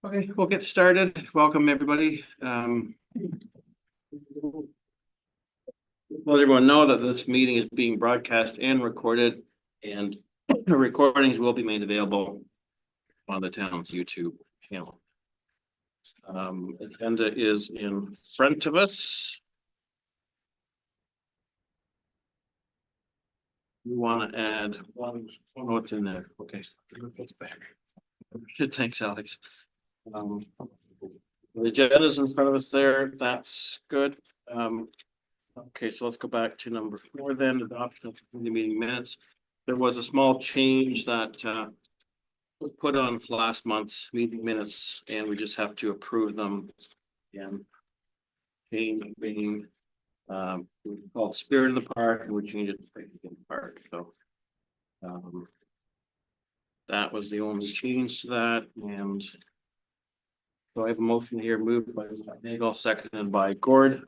Okay, we'll get started. Welcome, everybody. Let everyone know that this meeting is being broadcast and recorded, and the recordings will be made available on the town's YouTube channel. Agenda is in front of us. We want to add one. Oh, what's in there? Okay, it's back. Thanks, Alex. The agenda is in front of us there. That's good. Okay, so let's go back to number 4 then, adoption of the meeting minutes. There was a small change that was put on last month's meeting minutes, and we just have to approve them. And change being called Spirit of the Park, and we changed it to Faith in the Park. So that was the only change to that. And so I have a motion here moved by Nagel, seconded by Gord.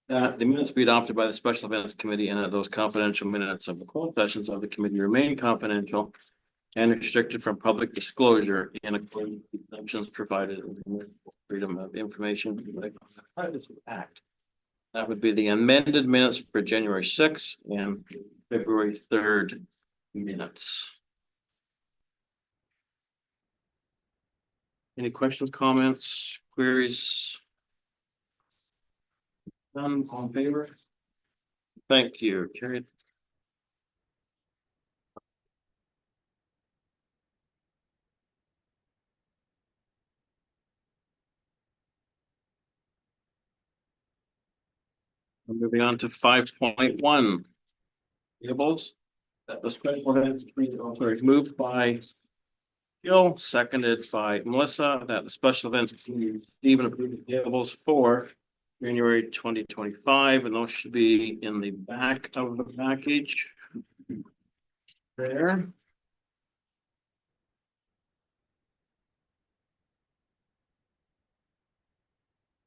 The minutes be adopted by the Special Events Committee, and that those confidential minutes of the closed sessions of the committee remain confidential and restricted from public disclosure in accordance with the exemptions provided in the Freedom of Information Act. That would be the amended minutes for January 6th and February 3rd minutes. Any questions, comments, queries? None, all in favor? Thank you, carried. Moving on to 5.1. Tables. That was moved by Gil, seconded by Melissa, that the special events committee even approved the tables for January 2025, and those should be in the back of the package. There.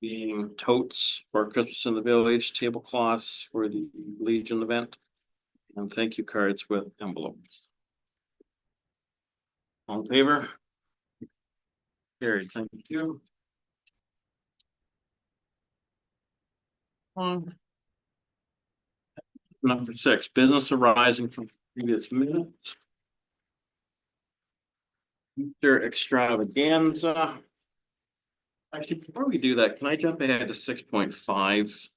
Being totes for Christmas in the Village, tablecloths for the Legion event, and thank you cards with envelopes. All in favor? Carried, thank you. Number 6, business arising from previous minutes. Easter extravaganza. Actually, before we do that, can I jump ahead to 6.5?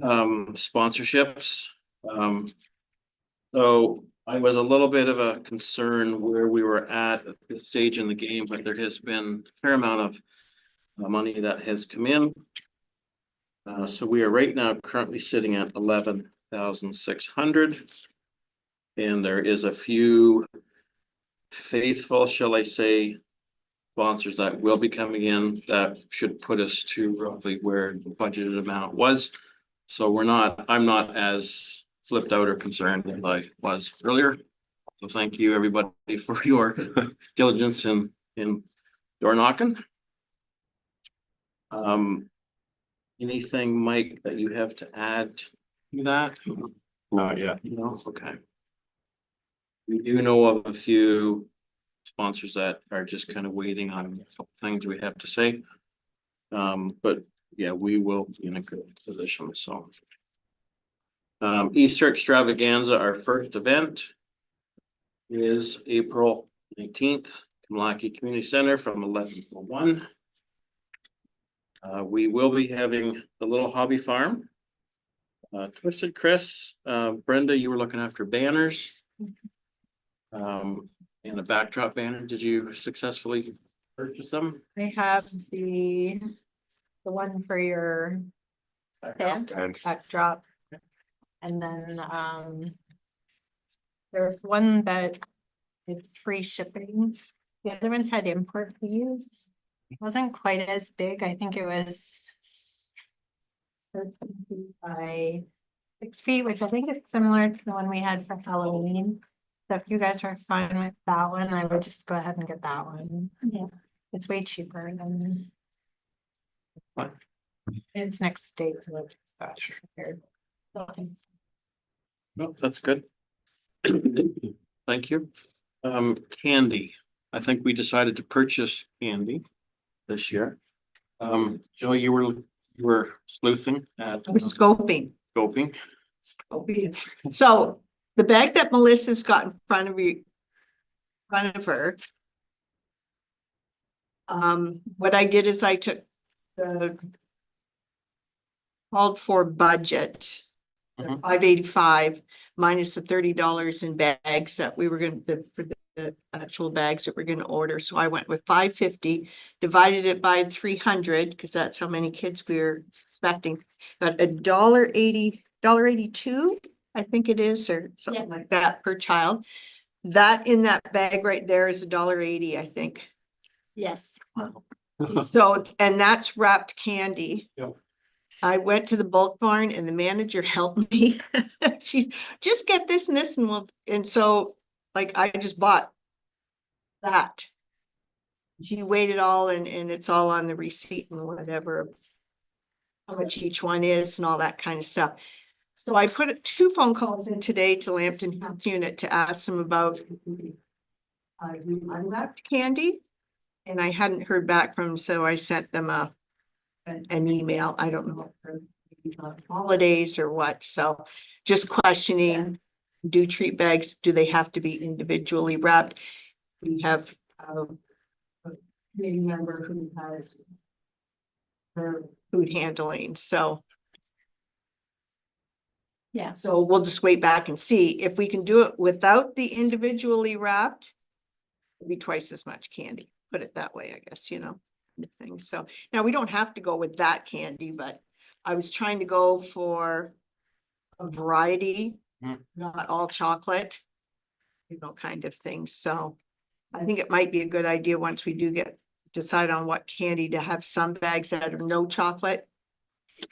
Sponsorships. So I was a little bit of a concern where we were at this stage in the game, but there has been a fair amount of money that has come in. So we are right now currently sitting at 11,600, and there is a few faithful, shall I say, sponsors that will be coming in that should put us to roughly where the budgeted amount was. So I'm not as flipped out or concerned as I was earlier. So thank you everybody for your diligence in door knocking. Anything, Mike, that you have to add to that? Not yet. No, okay. We do know of a few sponsors that are just kind of waiting on a couple things we have to say. But yeah, we will be in a good position. So Easter extravaganza, our first event is April 19th, Kamlaki Community Center from 11 to 1. We will be having the little hobby farm. Twisted Chris, Brenda, you were looking after banners. And a backdrop banner. Did you successfully purchase them? I have the one for your stand backdrop, and then there's one that it's free shipping. The other ones had import fees. It wasn't quite as big. I think it was 13 feet by 6 feet, which I think is similar to the one we had for Halloween. So if you guys are fine with that one, I would just go ahead and get that one. Yeah, it's way cheaper than what? It's next day to look stuff prepared. No, that's good. Thank you. Candy. I think we decided to purchase candy this year. Joe, you were sleuthing at We're scoping. scoping. So the bag that Melissa's got in front of her. What I did is I took the called for budget, Mhm. 585 minus the $30 in bags that we were for the actual bags that we're gonna order. So I went with 550, divided it by 300, because that's how many kids we were expecting. Got $1.82, I think it is, or something like that per child. That in that bag right there is $1.80, I think. Yes. So, and that's wrapped candy. Yep. I went to the bulk barn and the manager helped me. She's just get this and this and so like I just bought that. She weighed it all and it's all on the receipt and whatever. How much each one is and all that kind of stuff. So I put 2 phone calls in today to Lambton Health Unit to ask them about unwrapped candy. And I hadn't heard back from them, so I sent them an email. I don't know if they're holidays or what. So just questioning, do treat bags, do they have to be individually wrapped? We have a committee member who has her food handling, so. Yeah. So we'll just wait back and see if we can do it without the individually wrapped. It'll be twice as much candy, put it that way, I guess, kind of thing. So now we don't have to go with that candy, but I was trying to go for a variety, not all chocolate, kind of thing. So I think it might be a good idea once we do decide on what candy to have some bags that are no chocolate.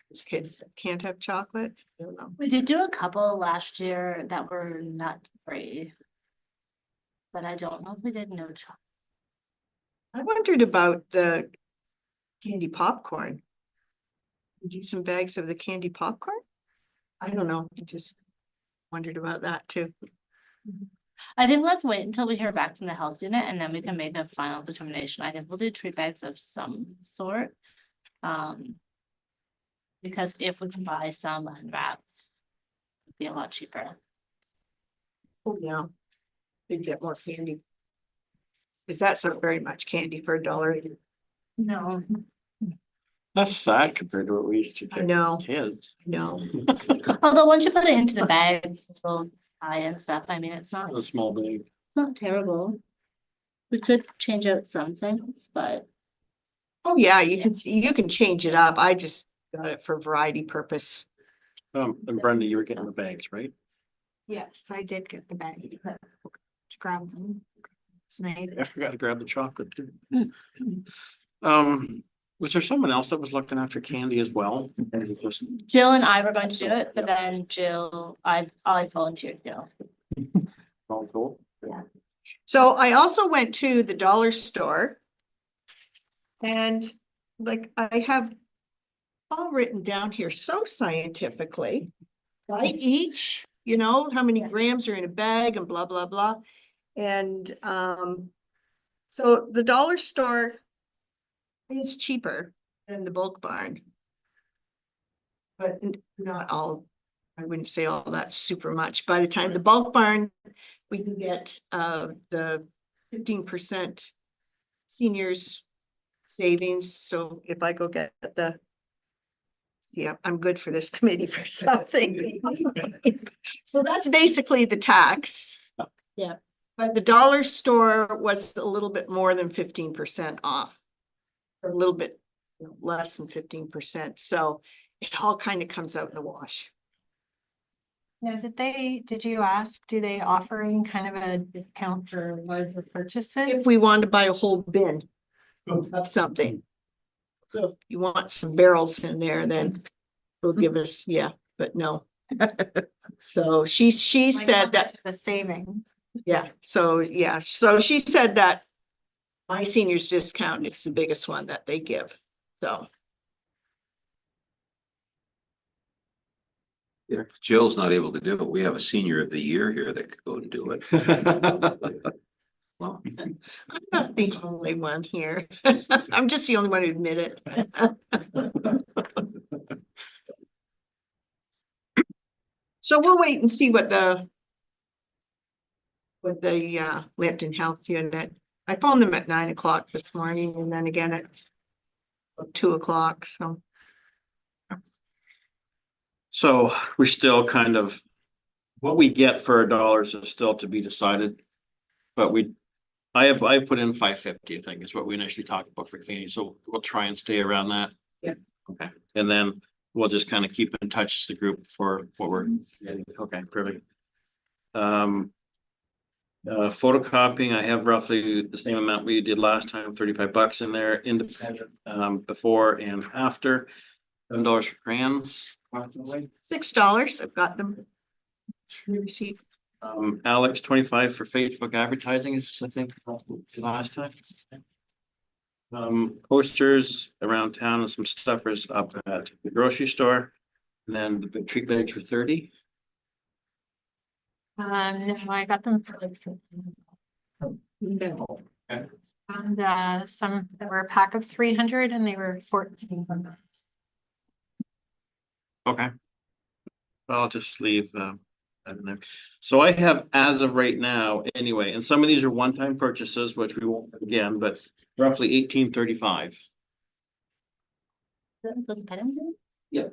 Those kids that can't have chocolate. I don't know. We did do a couple last year that were nut free. But I don't know if we did no chocolate. I wondered about the candy popcorn. Do some bags of the candy popcorn? I don't know. I just wondered about that too. I think let's wait until we hear back from the health unit and then we can make a final determination. I think we'll do treat bags of some sort. Because if we can buy some unwrapped, it'd be a lot cheaper. Oh, yeah. They get more candy. Cause that's not very much candy for $1. No. That's sad compared to what we used to I get know, kids. no. Although once you put it into the bag, it'll tie and stuff, I mean, it's A small bag. not terrible. We could change out some things, but Oh, yeah, you can change it up. I just got it for variety purpose. And Brenda, you were getting the bags, right? Yes, I did get the bag. To grab them tonight. I forgot to grab the chocolate too. Mm. Was there someone else that was looking after candy as well? Jill and I were going to do it, but then Jill, I volunteered Jill. All cool. So I also went to the dollar store. And like I have all written down here so scientifically. By each, how many grams are in a bag and blah, blah, blah. And so the dollar store is cheaper than the bulk barn. But not all, I wouldn't say all that super much. By the time the bulk barn, we can get the 15% seniors savings. So if I go get I'm good for this committee for something. So that's basically the tax. Yeah. But the dollar store was a little bit more than 15% off. Or a little bit less than 15%. So it all kind of comes out in the wash. Now, did you ask, do they offer any kind of a discount for larger purchases? If we want to buy a whole bin of something. So if you want some barrels in there, then they'll give us, but no. So she Like, how said that, much of the savings. so she said that my seniors discount is the biggest one that they give, so. If Jill's not able to do it, we have a senior of the year here that could go and do it. Well, I'm not the only one here. I'm just the only one who admit it. So we'll wait and see what the Plympton Health Unit. I phoned them at 9 o'clock this morning and then again at 2 o'clock, so. So we're still kind of, what we get for our dollars is still to be decided. But I've put in 550, I think is what we initially talked about for cleaning, so we'll try and stay around that. Yeah. Okay, and then we'll just kind of keep in touch as the group for what we're getting. Okay, perfect. Photocopying, I have roughly the same amount we did last time, $35 in there, independent, before and after. $7 for crayons. $6, I've got them. Receipt. Alex, 25 for Facebook advertising is, I think, last time. Posters around town and some stuffers up at the grocery store. And then the big tree bags for 30. No, I got them for like 15. No. And some that were a pack of 300 and they were 14. Okay. I'll just leave, I don't know. So I have, as of right now, anyway, and some of these are one-time purchases, which we won't again, but roughly 1835. Yeah.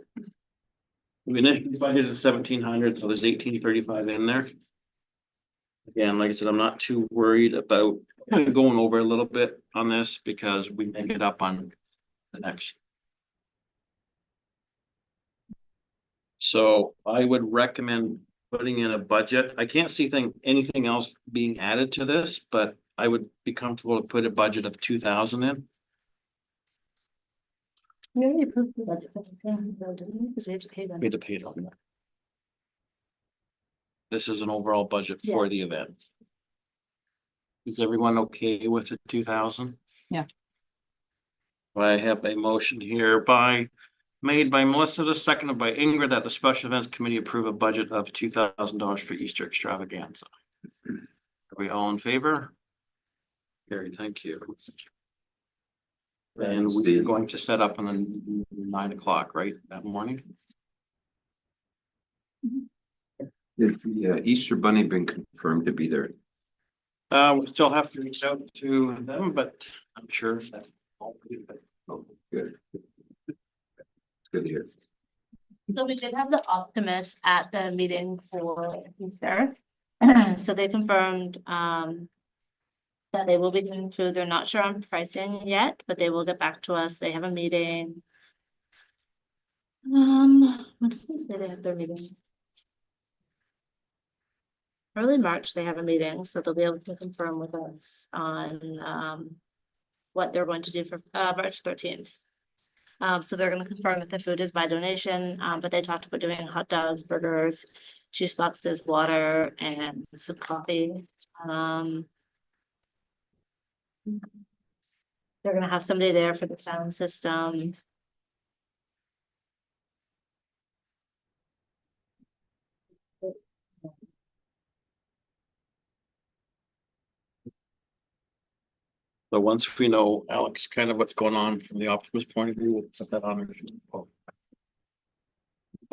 We initially budgeted 1700, so there's 1835 in there. Again, like I said, I'm not too worried about kind of going over a little bit on this because we make it up on the next. So I would recommend putting in a budget. I can't see anything else being added to this, but I would be comfortable to put a budget of 2,000 in. We already approved the budget, because we had to pay them. We had to pay it on that. This is an overall budget for Yeah. the event. Is everyone okay with the 2,000? Yeah. I have a motion here made by Melissa, seconded by Ingrid, that the Special Events Committee approve a budget of $2,000 for Easter extravaganza. Are we all in favor? Gary, thank you. And we're going to set up on 9 o'clock, right, that morning? Has the Easter Bunny been confirmed to be there? We still have to reach out to them, but I'm sure that's all good. Oh, good. It's good to hear. So we did have the Optimist at the meeting for Easter. So they confirmed that they will be doing food. They're not sure on pricing yet, but they will get back to us. They have a meeting. When did they say they had their meeting? Early March, they have a meeting, so they'll be able to confirm with us on what they're going to do for March 13th. So they're going to confirm that the food is by donation, but they talked about doing hot dogs, burgers, juice boxes, water, and some coffee. They're gonna have somebody there for the sound system. So once we know, Alex, kind of what's going on from the Optimist point of view, we'll put that on. Well,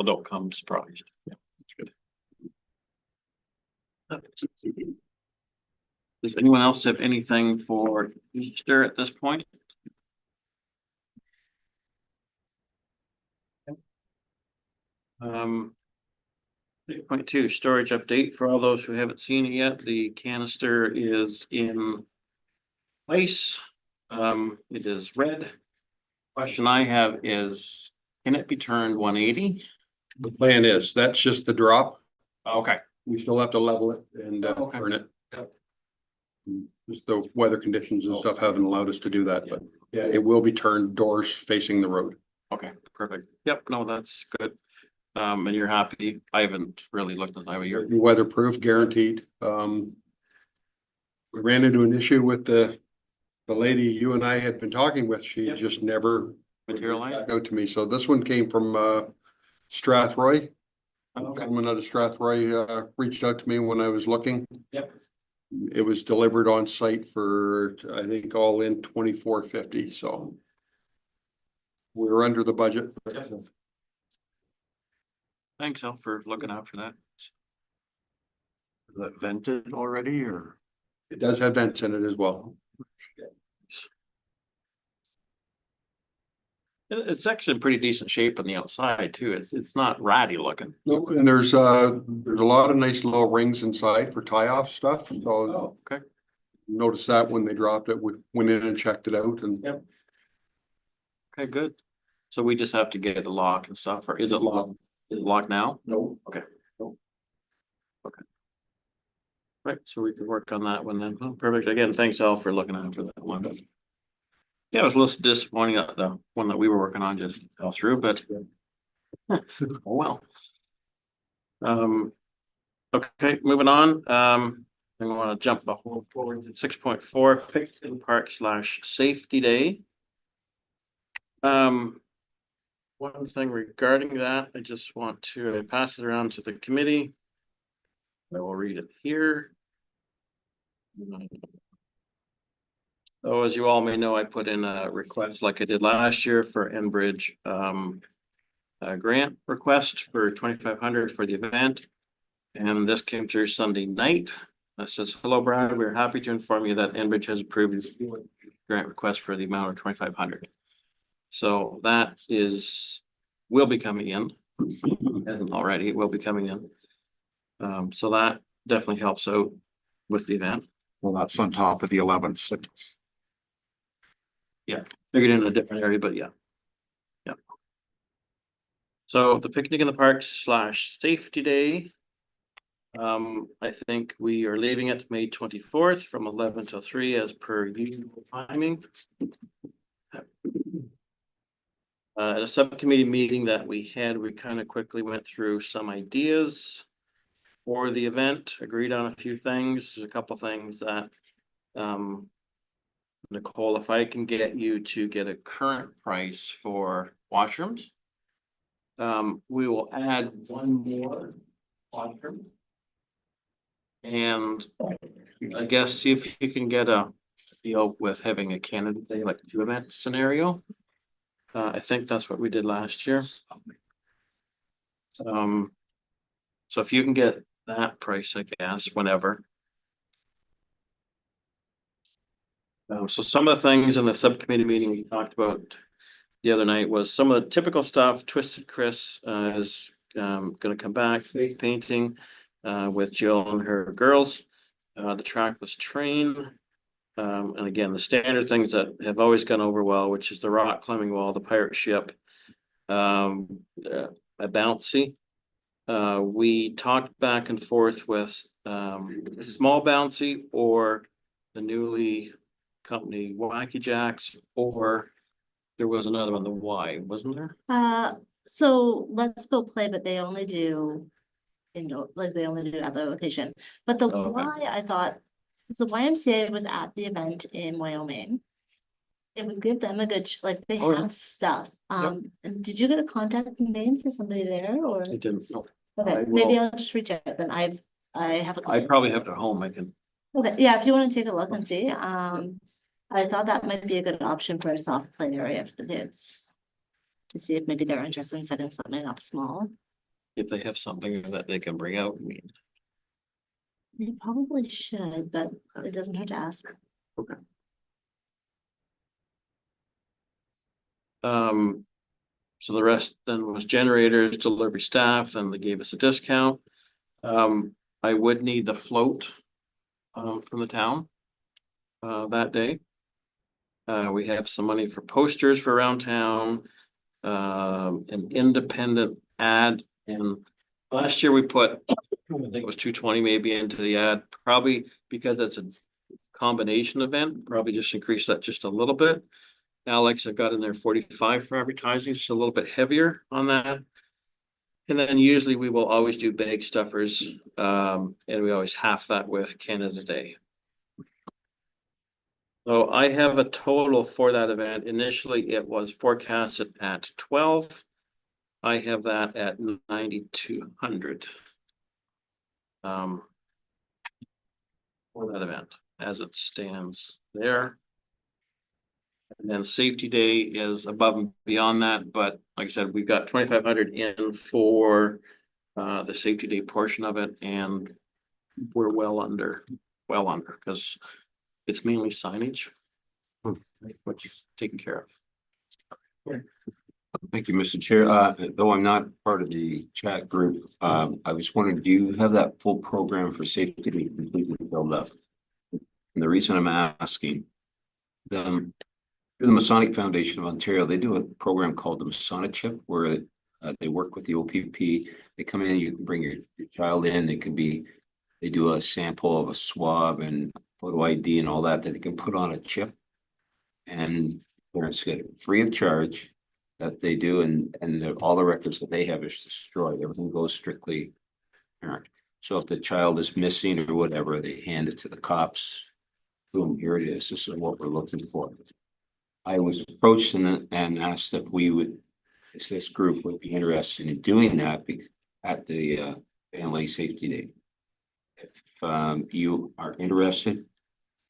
don't come surprised. Yeah, that's good. Does anyone else have anything for Easter at this point? 8.2 storage update for all those who haven't seen it yet. The canister is in place. It is red. Question I have is, can it be turned 180? The plan is, that's just the drop. Okay. We still have to level it and Okay. turn it. Yep. Just the weather conditions and stuff haven't allowed us to do that, but yeah, it will be turned doors facing the road. Okay, perfect. Yep, no, that's good. And you're happy. I haven't really looked at that. You're Weatherproof, guaranteed. We ran into an issue with the lady you and I had been talking with. She Yep. just never materialized. out to me. So this one came from Strathroy. Okay. Gentleman out of Strathroy reached out to me when I was looking. Yep. It was delivered on site for, I think, all in $24.50, so. We're under the budget. Thanks, Al, for looking after that. Is that vented already or? It does have vents in it as well. It's actually in pretty decent shape on the outside too. It's not ratty looking. Nope, and there's a lot of nice little rings inside for tie-off stuff, so Oh, okay. notice that when they dropped it, we went in and checked it out and. Yep. Okay, good. So we just have to get a lock and stuff, or is it locked? Is it locked now? No. Okay. No. Okay. Right, so we can work on that one then. Oh, perfect. Again, thanks Al for looking out for that one. Yeah, it was a little disappointing that the one that we were working on just fell through, but oh well. Okay, moving on. I want to jump a whole forward to 6.4, Picton Park / Safety Day. One thing regarding that, I just want to pass it around to the committee. I will read it here. So as you all may know, I put in a request like I did last year for Enbridge a grant request for 2,500 for the event. And this came through Sunday night. That says, hello, Brad. We're happy to inform you that Enbridge has approved this grant request for the amount of 2,500. So that will be coming in. Hasn't already, it will be coming in. So that definitely helps out with the event. Well, that's on top of the 11th. Figured in a different area, but yeah. Yeah. So the picnic in the park / safety day. I think we are leaving it May 24th from 11 till 3 as per usual timing. At a subcommittee meeting that we had, we kind of quickly went through some ideas for the event, agreed on a few things. There's a couple things that Nicole, if I can get you to get a current price for washrooms, we will add one more washroom. And I guess see if you can get a deal with having a candidate day, like 2 event scenario. I think that's what we did last year. So if you can get that price, I guess, whenever. So some of the things in the subcommittee meeting we talked about the other night was some of the typical stuff. Twisted Chris is going to come back, face painting with Jill and her girls. The trackless train. And again, the standard things that have always gone over well, which is the rock climbing wall, the pirate ship, a bouncy. We talked back and forth with small bouncy or the newly company Wacky Jacks, or there was another one, the Y, wasn't there? So Let's Go Play, but they only do indoor, like they only do at their location. But the Oh, okay. Y, I thought, because the YMCA was at the event in Wyoming. It would give them a good, like they Oh, yeah. have stuff. And did you get a contact name for somebody there or? I didn't know. Okay, I maybe will- I'll just reach out then. I have. I probably have it at home. I can. Okay, yeah, if you want to take a look and see, I thought that might be a good option for a soft play area for the kids. To see if maybe they're interested in setting something up small. If they have something that they can bring out, I mean. You probably should, but it doesn't hurt to ask. So the rest then was generators, delivery staff, and they gave us a discount. I would need the float from the town that day. We have some money for posters for around town, an independent ad, and last year we put, I think it was 220 maybe into the ad, probably because it's a combination event, probably just increase that just a little bit. Alex, I got in there 45 for advertising, just a little bit heavier on that. And then usually we will always do bag stuffers, and we always half that with Canada Day. So I have a total for that event. Initially, it was forecasted at 12. I have that at 9,200. for that event as it stands there. And then safety day is above and beyond that, but like I said, we've got 2,500 in for the safety day portion of it, and we're well under, because it's mainly signage. What you're taking care of. Thank you, Mr. Chair. Though I'm not part of the chat group, I was wondering, do you have that full program for safety to be completely filled up? And the reason I'm asking, the Masonic Foundation of Ontario, they do a program called the Masonic Chip, where they work with the OPP. They come in, you can bring your child in, they do a sample of a swab and photo ID and all that they can put on a chip. And parents get it free of charge that they do, and all the records that they have is destroyed. Everything goes strictly parent. So if the child is missing or whatever, they hand it to the cops. Boom, here it is. This is what we're looking for. I was approached and asked if this group would be interested in doing that at the Family Safety Day. If you are interested,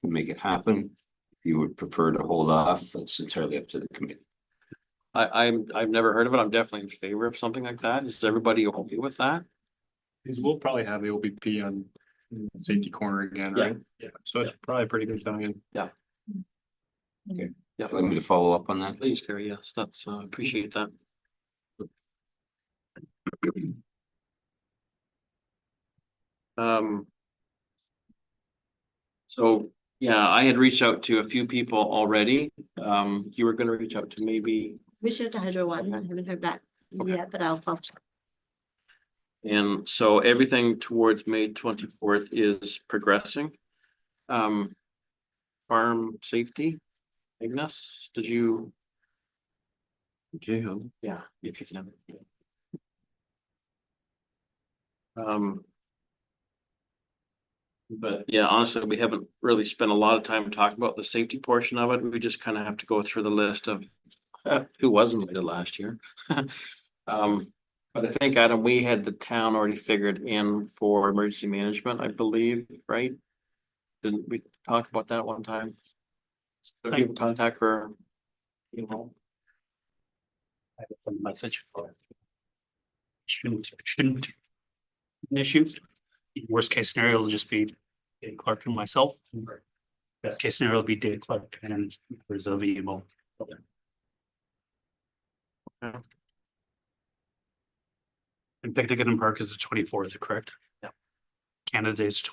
we'll make it happen. If you would prefer to hold off, that's entirely up to the committee. I've never heard of it. I'm definitely in favor of something like that. Is everybody okay with that? Because we'll probably have the OBP on safety corner again, Yeah. right? Yeah. So it's probably a pretty good time. Yeah. Let me to follow up on that. Please, Carrie. Yes, that's appreciate that. So yeah, I had reached out to a few people already. You were going to reach out to maybe. Reach out to Hydro One, I haven't heard back yet, but I'll follow. And so everything towards May 24th is progressing. Farm safety, Ignace, did you? Okay, Yeah, if you can. But yeah, honestly, we haven't really spent a lot of time talking about the safety portion of it. We just kind of have to go through the list of who was invited last year. But I think, Adam, we had the town already figured in for emergency management, I believe, right? Didn't we talk about that one time? So do you have a contact for, you know? I have some message for it. Shouldn't an issue. Worst case scenario will just be Dave Clark and myself. Best case scenario will be Dave Clark and there's a VMO. And Picnic in Park is the 24th, correct? Yeah. Canada Day is the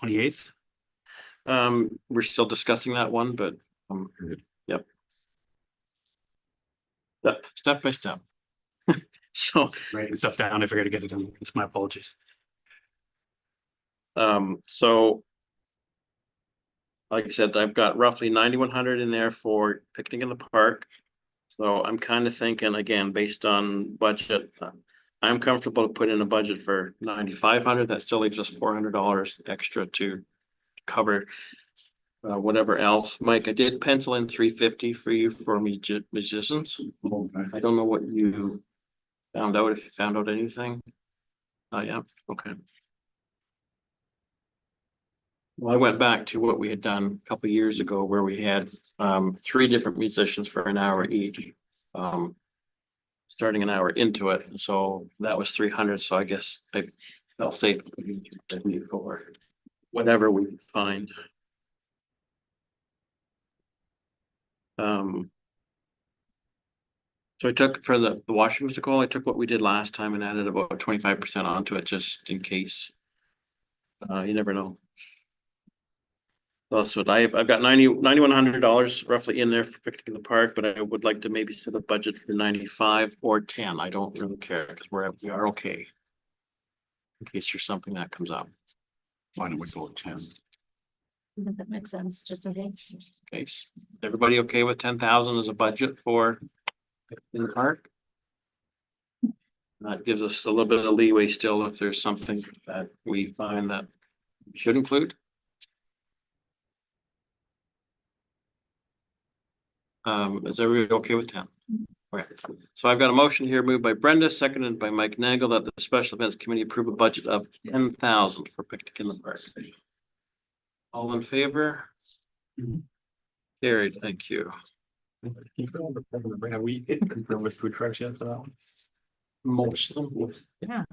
28th. We're still discussing that one, but yep. Step by step. So Writing stuff down. I figured to get it done. It's my apologies. So like I said, I've got roughly 9,100 in there for picnic in the park. So I'm kind of thinking, again, based on budget, I'm comfortable to put in a budget for 9,500. That still leaves us $400 extra to cover whatever else. Mike, I did pencil in 350 for you for musicians. I don't know what you found out, if you found out anything. Yeah, okay. Well, I went back to what we had done a couple of years ago where we had 3 different musicians for an hour each. Starting an hour into it, so that was 300. So I guess I felt safe for whatever we find. So I took for the washing musical, I took what we did last time and added about 25% onto it just in case. You never know. That's what I've got $9,100 roughly in there for picnic in the park, but I would like to maybe set a budget for 95 or 10. I don't really care because we are okay. In case there's something that comes up. why don't we go with 10? That makes sense, just in case. Okay, everybody okay with 10,000 as a budget for in the park? That gives us a little bit of leeway still if there's something that we find that we should include. Is everybody okay with 10? Okay, so I've got a motion here moved by Brenda, seconded by Mike Nagel, that the Special Events Committee approve a budget of 10,000 for picnic in the park. All in favor? Carried, thank you. Have we confirmed with food trucks yet for that one? Most of them. Yeah.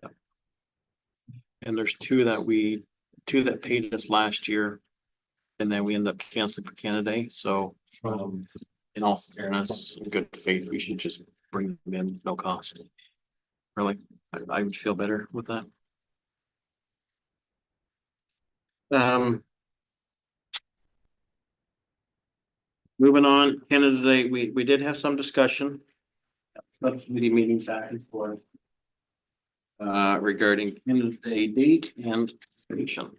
Yeah. And there's two that paid us last year. And then we end up canceling for Canada Day, so, in all fairness, in good faith, we should just bring them in, no cost. Really, I would feel better with that. Moving on, Canada Day, we did have some discussion. Subcommittee meetings back and forth. Regarding Canada Day date and duration.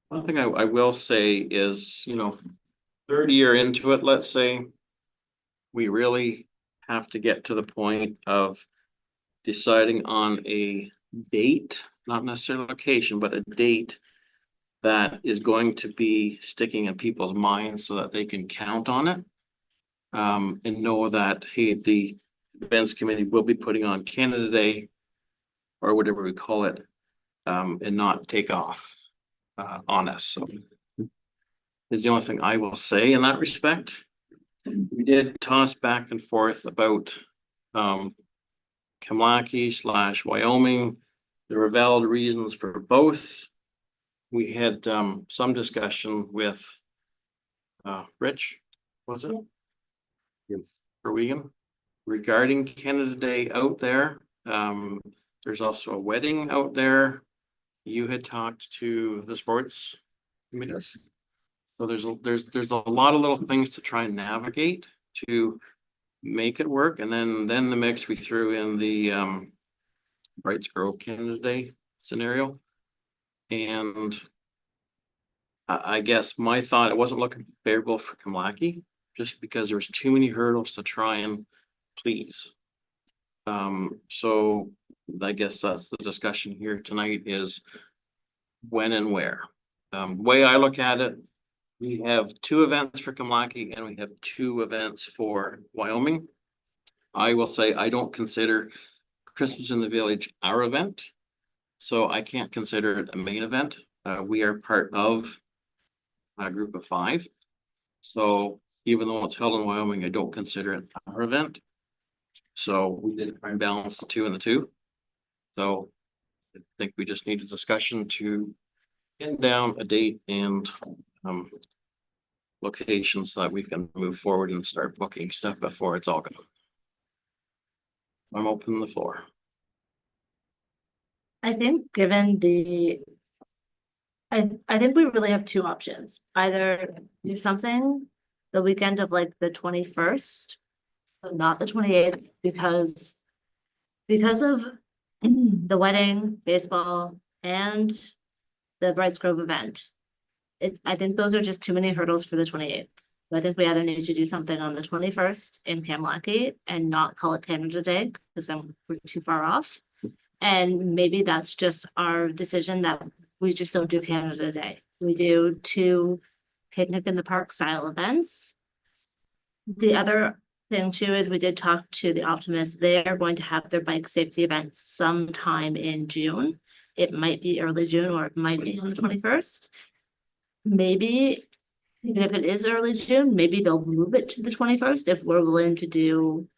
One thing I will say is, third year into it, let's say. We really have to get to the point of deciding on a date, not necessarily location, but a date that is going to be sticking in people's minds so that they can count on it. And know that, hey, the events committee will be putting on Canada Day or whatever we call it, and not take off on us. So is the only thing I will say in that respect. We did toss back and forth about Kamlaki / Wyoming. There were valid reasons for both. We had some discussion with Rich, was it? Yes. For Wigan regarding Canada Day out there. There's also a wedding out there. You had talked to the sports committees. So there's a lot of little things to try and navigate to make it work. And then the mix, we threw in the Brights Grove Canada Day scenario. And I guess my thought, it wasn't looking favorable for Kamlaki just because there was too many hurdles to try and please. So I guess that's the discussion here tonight is when and where. The way I look at it, we have 2 events for Kamlaki and we have 2 events for Wyoming. I will say I don't consider Christmas in the Village our event, so I can't consider it a main event. We are part of a group of 5. So even though it's held in Wyoming, I don't consider it our event. So we did try and balance the 2 and the 2. So I think we just need a discussion to get down a date and locations so that we can move forward and start booking stuff before it's all gone. I'm opening the floor. I think given I think we really have 2 options. Either do something the weekend of like the 21st, but not the 28th, because of the wedding, baseball, and the Brights Grove event. I think those are just too many hurdles for the 28th. So I think we either need to do something on the 21st in Kamlaki and not call it Canada Day, because then we're too far off. And maybe that's just our decision that we just don't do Canada Day. We do 2 picnic in the park style events. The other thing too is we did talk to the Optimist. They are going to have their bike safety event sometime in June. It might be early June or it might be on the 21st. Maybe even if it is early June, maybe they'll move it to the 21st if we're willing to do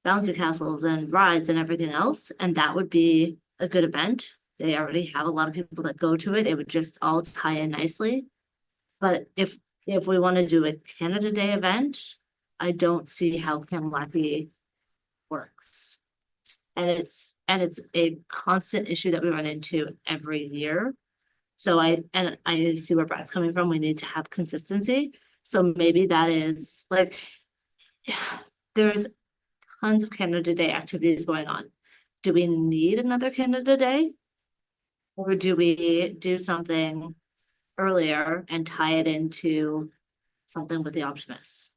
bouncy castles and rides and everything else. And that would be a good event. They already have a lot of people that go to it. It would just all tie in nicely. But if we want to do a Canada Day event, I don't see how Kamlaki works. And it's a constant issue that we run into every year. So I see where Brad's coming from. We need to have consistency. So maybe that is like, there's tons of Canada Day activities going on. Do we need another Canada Day? Or do we do something earlier and tie it into something with the Optimists?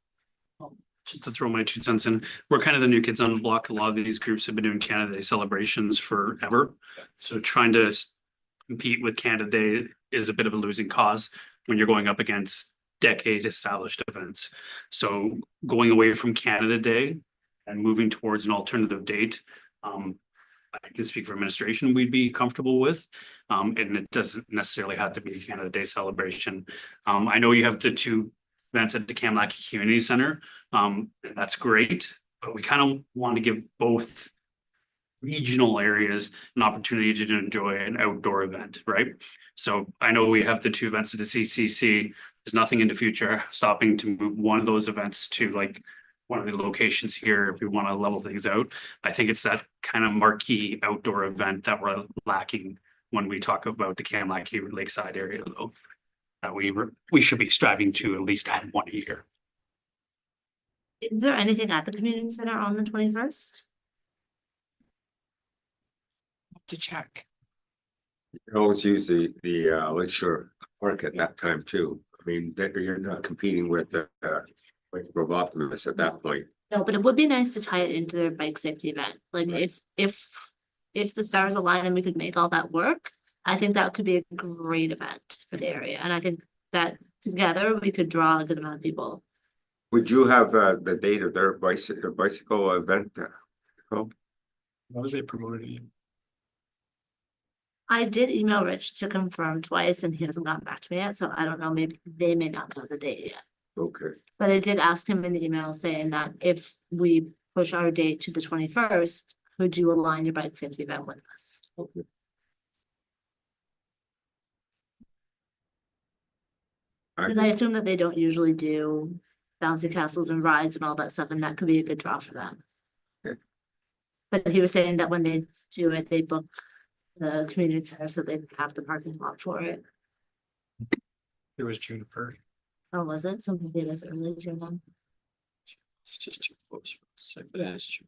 Just to throw my 2 cents in, we're kind of the new kids on the block. A lot of these groups have been doing Canada Day celebrations forever. So trying to compete with Canada Day is a bit of a losing cause when you're going up against decade established events. So going away from Canada Day and moving towards an alternative date I can speak for administration, we'd be comfortable with. And it doesn't necessarily have to be a Canada Day celebration. I know you have the two events at the Kamlaki Community Center. And that's great, but we kind of want to give both regional areas an opportunity to enjoy an outdoor event, right? So I know we have the two events at the CCC. There's nothing in the future stopping to move one of those events to like one of the locations here if we want to level things out. I think it's that kind of marquee outdoor event that we're lacking when we talk about the Kamlaki Lakeside area, though. We should be striving to at least have one a year. Is there anything at the community center on the 21st? To check. You can always use the Lakeshore Park at that time too. I mean, that you're not competing with Grove Optimist at that point. No, but it would be nice to tie it into their bike safety event. Like if the stars align and we could make all that work, I think that could be a great event for the area. And I think that together we could draw a good amount of people. Would you have the date of their bicycle event? Oh, How did they promote it? I did email Rich to confirm twice and he hasn't gotten back to me yet, so I don't know, maybe they may not know the date yet. okay. But I did ask him in the email saying that if we push our date to the 21st, could you align your bike safety event with us? Okay. Because I assume that they don't usually do bouncy castles and rides and all that stuff, and that could be a good draw for them. Okay. But he was saying that when they do it, they book the community center so they have the parking lot for it. It was Juniper. Oh, was it? So maybe it is early June then. It's just too close. Yeah, it's too.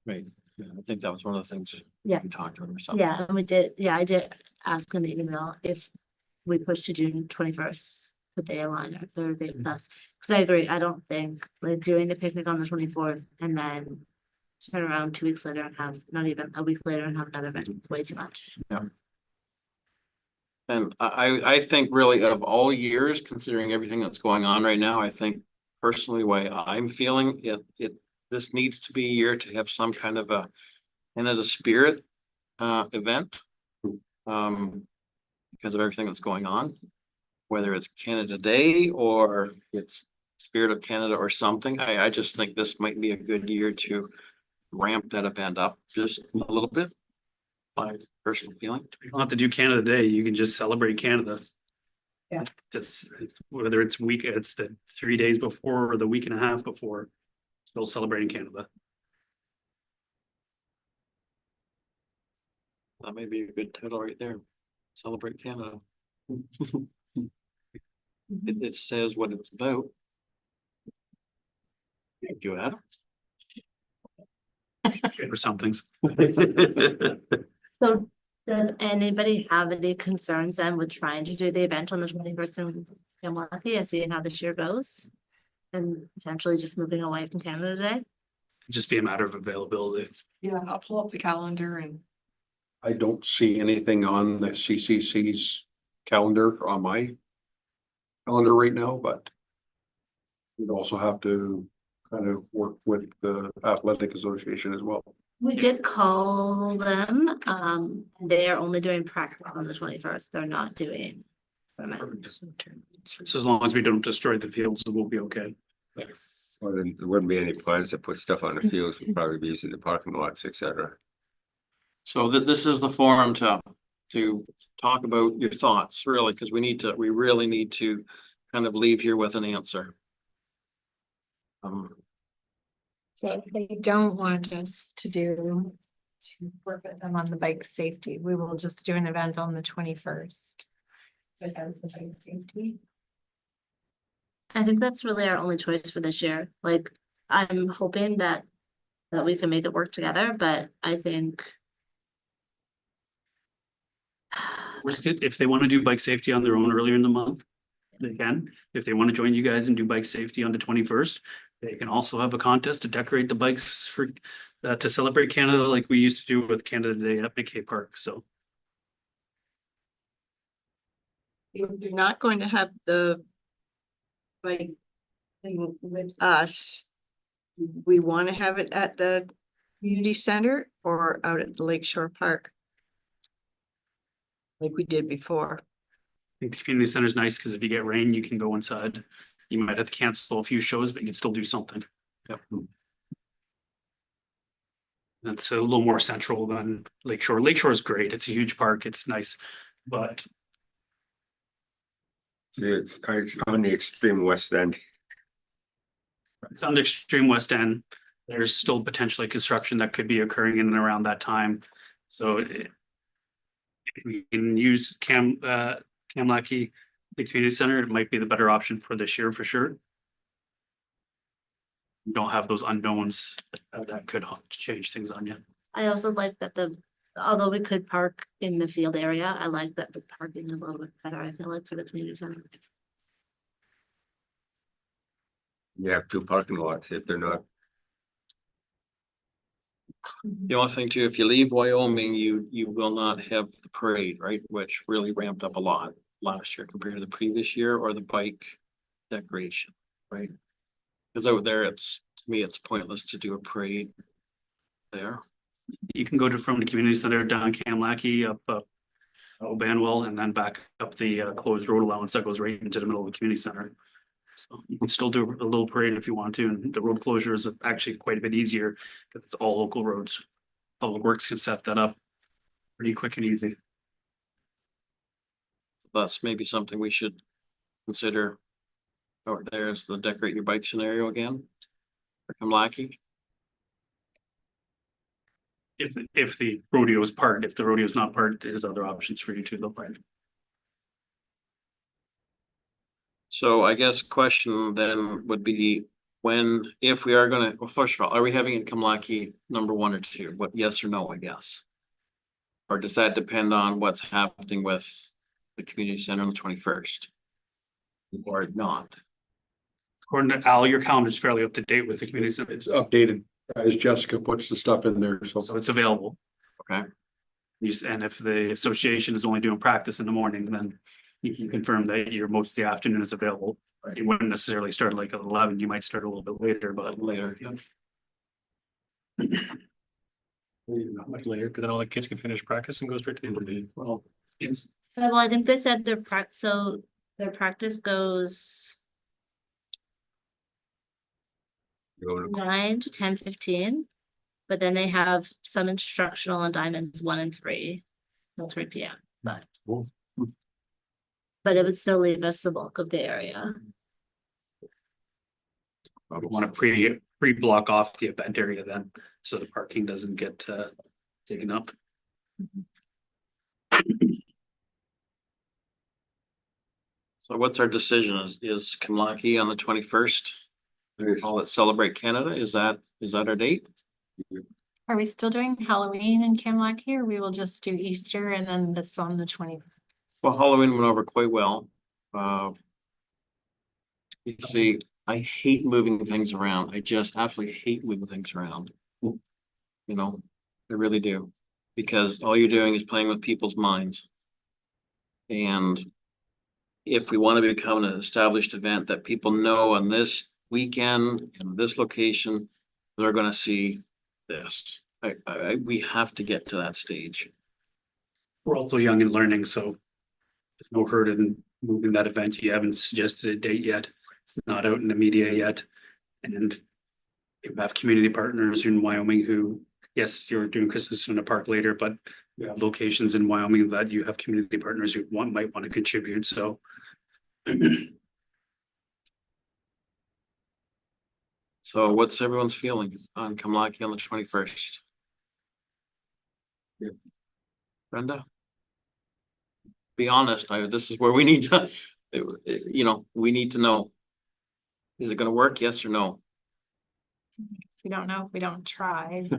Right, yeah, I think that was one of the things. Yeah. We talked about or something. Yeah, and we did, yeah, I did ask in the email if we push to June 21st, could they align our third date with us? Cause I agree, I don't think like doing the picnic on the 24th and then turn around 2 weeks later and have, not even a week later and have another event, way too much. And I think really of all years, considering everything that's going on right now, I think personally, the way I'm feeling, this needs to be a year to have some kind of a spirit event. Because of everything that's going on, whether it's Canada Day or it's Spirit of Canada or something, I just think this might be a good year to ramp that event up just a little bit. My personal feeling. You don't have to do Canada Day, you can just celebrate Canada. Yeah. It's whether it's the 3 days before or the week and a half before, still celebrating Canada. That may be a good title right there. Celebrate Canada. It says what it's about. Thank you, Adam. Or some things. So does anybody have any concerns then with trying to do the event on the 21st in Milwaukee and seeing how this year goes? And potentially just moving away from Canada Day? Just be a matter of availability. Yeah, I'll pull up the calendar and. I don't see anything on the CCC's calendar on my calendar right now, but we'd also have to kind of work with the athletic association as well. We did call them, they are only doing practice on the 21st, they're not doing. So as long as we don't destroy the fields, we'll be okay. Yes. Well, then there wouldn't be any plans to put stuff on the fields. We'd probably be using the parking lots, etc. So this is the forum to talk about your thoughts, really, because we really need to kind of leave here with an answer. So if they don't want us to work with them on the bike safety, we will just do an event on the 21st. Without the bike safety. I think that's really our only choice for this year. Like, I'm hoping that we can make it work together, but I think. If they want to do bike safety on their own earlier in the month, they can. If they want to join you guys and do bike safety on the 21st, they can also have a contest to decorate the bikes for to celebrate Canada like we used to do with Canada Day at McKay Park. So If you're not going to have the bike thing with us, we want to have it at the community center or out at the Lakeshore Park? Like we did before. I think the community center is nice because if you get rain, you can go inside. You might have to cancel a few shows, but you can still do something. Yep. That's a little more central than Lakeshore. Lakeshore is great. It's a huge park. It's nice, but It's on the extreme west end. it's on the extreme west end. There's still potentially construction that could be occurring in and around that time. So if we can use Kamlaki, the community center, it might be the better option for this year for sure. You don't have those unknowns that could change things on you. I also like that although we could park in the field area, I like that the parking is a little bit better, I feel like, for the community center. You have two parking lots if they're not. The only thing too, if you leave Wyoming, you will not have the parade, right? Which really ramped up a lot last year compared to the previous year, or the bike decoration, right? Because over there, to me, it's pointless to do a parade there. You can go from the community center down Kamlaki up Banwell and then back up the closed road allowance that goes right into the middle of the community center. So you can still do a little parade if you want to, and the road closure is actually quite a bit easier because it's all local roads. Public Works can set that up pretty quick and easy. That's maybe something we should consider. Over there's the decorate your bike scenario again. For Kamlaki. If the rodeo is parked, if the rodeo is not parked, there's other options for you to look at. So I guess question then would be if we are gonna, well, first of all, are we having it Kamlaki number 1 or 2? What, yes or no, I guess? Or does that depend on what's happening with the community center on the 21st? Or not? According to Al, your calendar is fairly up to date with the community center, It's updated as Jessica puts the stuff in there, so. so it's available. Okay, And if the association is only doing practice in the morning, then you can confirm that most of the afternoon is available. You wouldn't necessarily start like at 11, you might start a little bit later, but later. Not much later, because then all the kids can finish practice and go straight to the day. Well, Well, I think they said their practice goes Go to 9 to 10:15. But then they have some instructional on diamonds 1 and 3 till 3 p.m. But it would still leave us the bulk of the area. we want to pre-block off the event area then, so the parking doesn't get taken up. so what's our decision? Is Kamlaki on the 21st? We call it Celebrate Canada. Is that our date? Are we still doing Halloween in Kamlaki, or we will just do Easter and then this on the 20th? Well, Halloween went over quite well. You see, I hate moving things around. I just absolutely hate moving things around. You know, I really do. Because all you're doing is playing with people's minds. And if we want to become an established event that people know on this weekend and this location, they're gonna see this. We have to get to that stage. We're also young and learning, so there's no hurt in moving that event. You haven't suggested a date yet. It's not out in the media yet. And you have community partners in Wyoming who, yes, you're doing Christmas in a park later, but you have locations in Wyoming that you have community partners who might want to contribute, so. So what's everyone's feeling on Kamlaki on the 21st? Brenda? Be honest, this is where we need to, we need to know. Is it gonna work? Yes or no? We don't know if we don't try.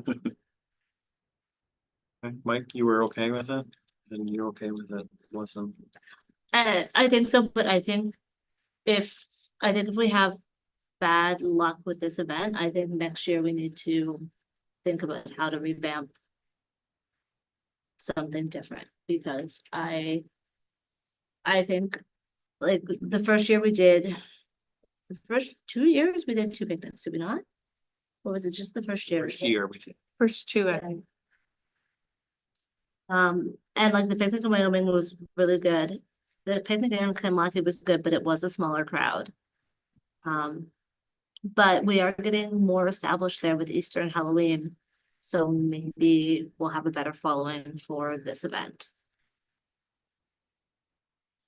Okay, Mike, you were okay with it? And you're okay with it? Wasn't? I think so, but I think if we have bad luck with this event, I think next year we need to think about how to revamp something different, because I think like the first 2 years we did 2 picnics, did we not? Or was it just the first year? First year we did. First two, I think. And like the picnic in Wyoming was really good. The picnic in Kanlaki was good, but it was a smaller crowd. But we are getting more established there with Easter and Halloween. So maybe we'll have a better following for this event.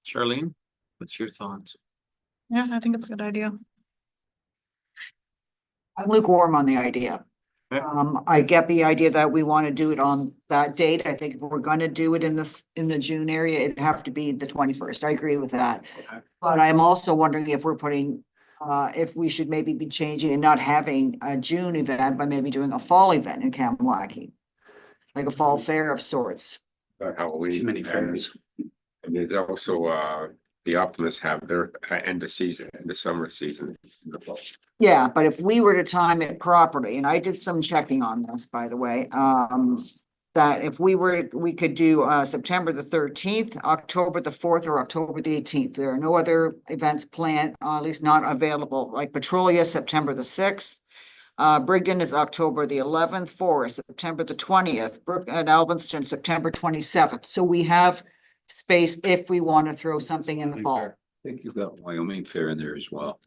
Charlene, what's your thoughts? Yeah, I think it's a good idea. I'm lukewarm on the idea. Okay. I get the idea that we want to do it on that date. I think if we're gonna do it in the June area, it'd have to be the 21st. I agree with that. Okay. But I'm also wondering if we're putting, if we should maybe be changing and not having a June event, but maybe doing a fall event in Kamalaki. Like a fall fair of sorts. Halloween. Too many fairs. And there's also, the Optimists have their end of season, end of summer season. in the fall. Yeah, but if we were to time it properly, and I did some checking on this, by the way, that if we could do September the 13th, October the 4th, or October the 18th. There are no other events planned, at least not available, like Petrolia, September the 6th. Brigden is October the 11th, Forest, September the 20th, Brook and Alvinston, September 27th. So we have space if we want to throw something in the fall. I think you've got Wyoming Fair in there as well.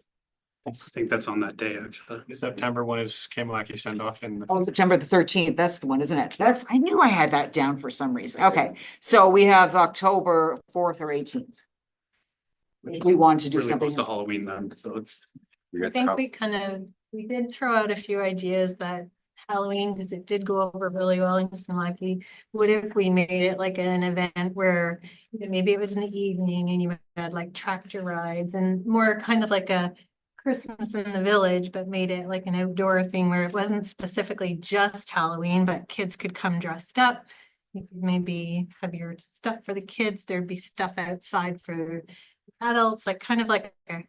I think that's on that day, actually. September one is Kamalaki send off and Oh, September the 13th, that's the one, isn't it? I knew I had that down for some reason. Okay, so we have October 4th or 18th. If we want to do Really something. close to Halloween then, so it's. We I got think Hal- we did throw out a few ideas that Halloween, because it did go over really well in Kentucky. What if we made it like an event where maybe it was in the evening and you had like tractor rides and more kind of like a Christmas in the village, but made it like an outdoor thing where it wasn't specifically just Halloween, but kids could come dressed up. You could maybe have your stuff for the kids. There'd be stuff outside for adults, like kind of like a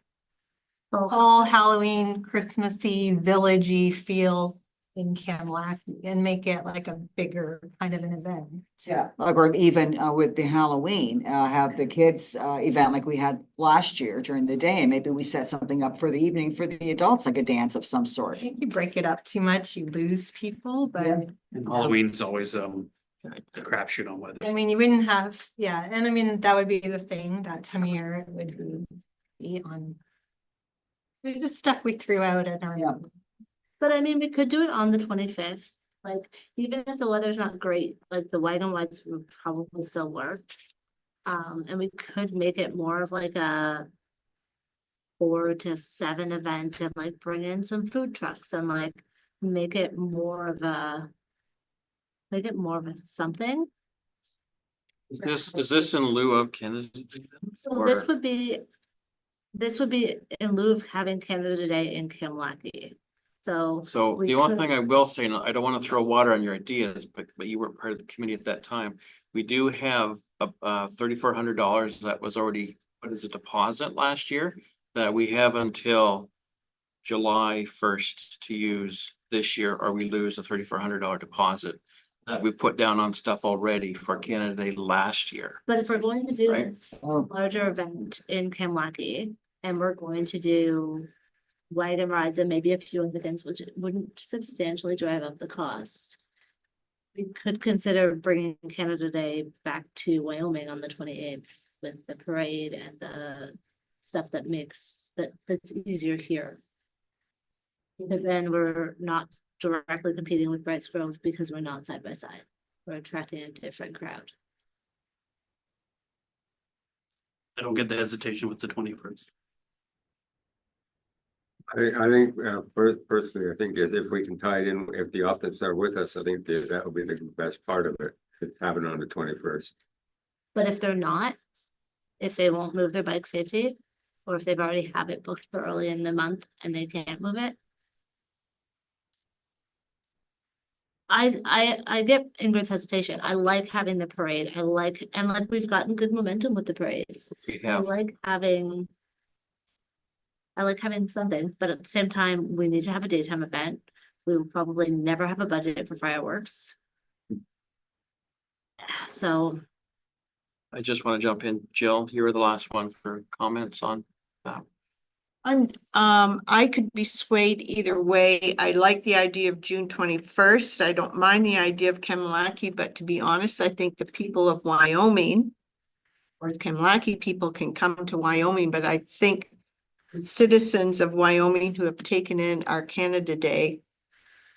all Halloween, Christmassy, villagey feel in Kamalaki and make it like a bigger kind of an event. Yeah, like, or even with the Halloween, have the kids event like we had last year during the day, and maybe we set something up for the evening for the adults, like a dance of some I sort. think you break it up too much, you lose people, but Yeah. And Halloween's always a crapshoot on weather. I mean, you wouldn't have, yeah, and I mean, that would be the thing, that time of year it would be on. There's just stuff we threw out at our. Yeah. But I mean, we could do it on the 25th. Like, even if the weather's not great, like the white and whites would probably still work. And we could make it more of like a 4 to 7 event and like bring in some food trucks and like make it more of a something. Is this in lieu of Kennedy? So this would be in lieu of having Canada Day in Kamalaki. So. So we the only could- thing I will say, and I don't want to throw water on your ideas, but you weren't part of the committee at that time. We do have a $3,400 that was already put as a deposit last year that we have until July 1st to use this year, or we lose a $3,400 deposit that we put down on stuff already for Canada Day last year. But if we're going to do Right. this larger event in Kamalaki and we're going to do wagon rides and maybe a few other things, which wouldn't substantially drive up the cost. We could consider bringing Canada Day back to Wyoming on the 28th with the parade and the stuff that's easier here. Because then we're not directly competing with Brights Grove because we're not side by side. We're attracting a different crowd. I don't get the hesitation with the 21st. I think, personally, I think if we can tie it in, if the Optimists are with us, I think that will be the best part of it, to have it on the 21st. But if they're not, if they won't move their bike safety, or if they've already have it booked for early in the month and they can't move it. I get Ingrid's hesitation. I like having the parade. And like we've gotten good momentum with the parade. We I have, like having something, but at the same time, we need to have a daytime event. We will probably never have a budget for fireworks. So I just want to jump in. Jill, you were the last one for comments on that. I could be swayed either way. I like the idea of June 21st. I don't mind the idea of Kamalaki, but to be honest, I think the people of Wyoming or the Kamalaki people can come to Wyoming, but I think the citizens of Wyoming who have taken in our Canada Day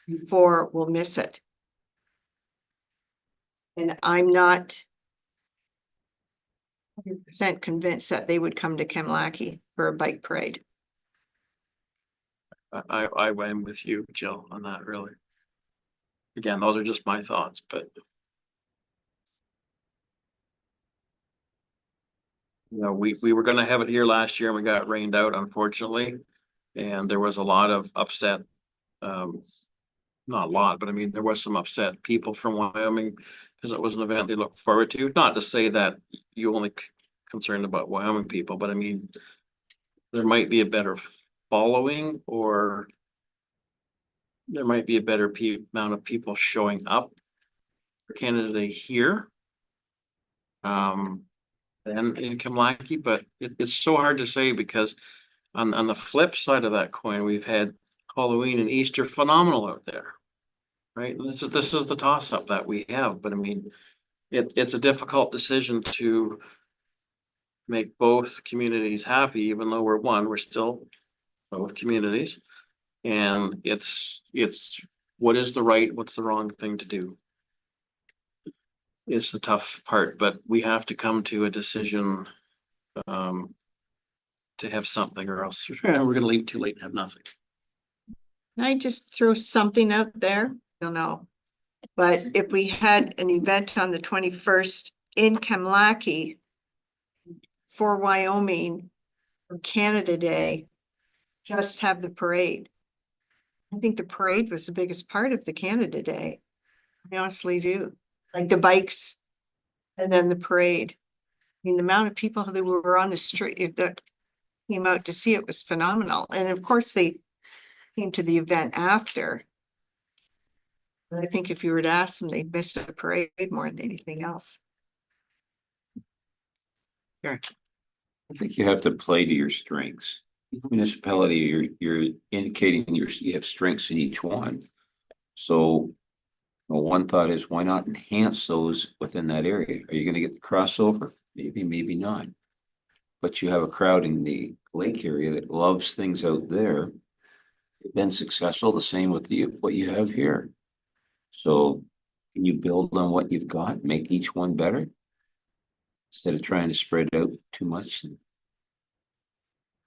before will miss it. And I'm not 100% convinced that they would come to Kamalaki for a bike parade. I am with you, Jill, on that really. Again, those are just my thoughts, but. You know, we were gonna have it here last year and we got rained out unfortunately. And there was a lot of upset. Not a lot, but I mean, there was some upset people from Wyoming. Because it was an event they looked forward to, not to say that you only concerned about Wyoming people, but I mean. There might be a better following or. There might be a better amount of people showing up. For Canada Day here. Than in Kimlaki, but it's so hard to say because. On the flip side of that coin, we've had Halloween and Easter phenomenal out there. Right, and this is the toss up that we have, but I mean, it's a difficult decision to. Make both communities happy, even though we're still both communities. And it's what's the wrong thing to do? It's the tough part, but we have to come to a decision. To have something or else we're gonna leave too late and have nothing. Can I just throw something out there? I don't know. But if we had an event on the 21st in Kamlaki for Wyoming for Canada Day, just have the parade. I think the parade was the biggest part of the Canada Day. I honestly do. Like the bikes and then the parade. I mean, the amount of people who were on the street that came out to see it was phenomenal. And of course, they came to the event after. But I think if you were to ask them, they'd miss the parade more than anything else. I think you have to play to your strengths. Municipality, you're indicating you have strengths in each one. So. Well, one thought is why not enhance those within that area? Are you gonna get the crossover? Maybe, maybe not. But you have a crowd in the lake area that loves things out there. Been successful, the same with what you have here. So can you build on what you've got, make each one better? Instead of trying to spread out too much.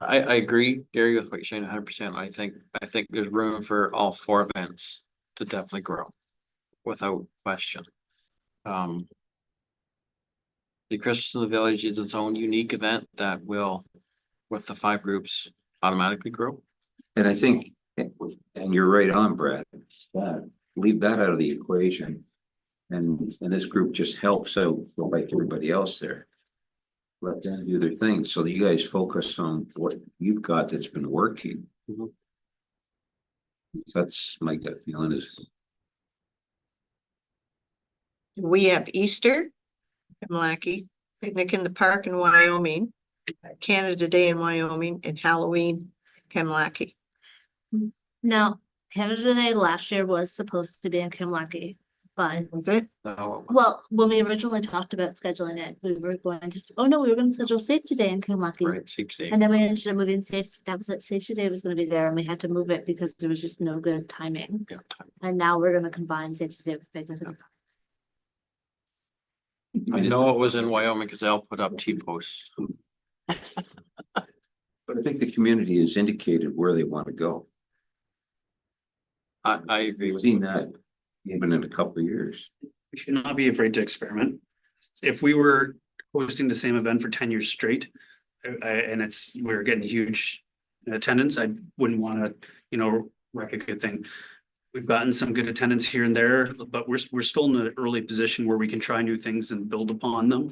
I agree, Gary, with what you're saying 100%. I think there's room for all four events to definitely grow. Without question. The Christmas in the Village is its own unique event that will, with the 5 groups, automatically grow. And I think, and you're right on, Brad, leave that out of the equation. And this group just helps out like everybody else there. Let them do their thing. So that you guys focus on what you've got that's been working. That's my gut feeling is. We have Easter, Kamlaki, picnic in the park in Wyoming, Canada Day in Wyoming, and Halloween, Kamlaki. Now, Canada Day last year was supposed to be in Kimlaki, but Was it? No, well, when we originally talked about scheduling it, we were going to, we were going to schedule Safety Day in Kimlaki. right, safety. And then we ended up moving safety, that was it, Safety Day was gonna be there and we had to move it because there was just no good timing. Yeah, time. And now we're gonna combine Safety Day with Picnic in the Park. I know it was in Wyoming because Al put up T-posts. But I think the community has indicated where they want to go. I agree We've with seen you. that even in a couple of years. We should not be afraid to experiment. If we were hosting the same event for 10 years straight, and we're getting huge attendance, I wouldn't want to, wreck a good thing. We've gotten some good attendance here and there, but we're still in an early position where we can try new things and build upon them.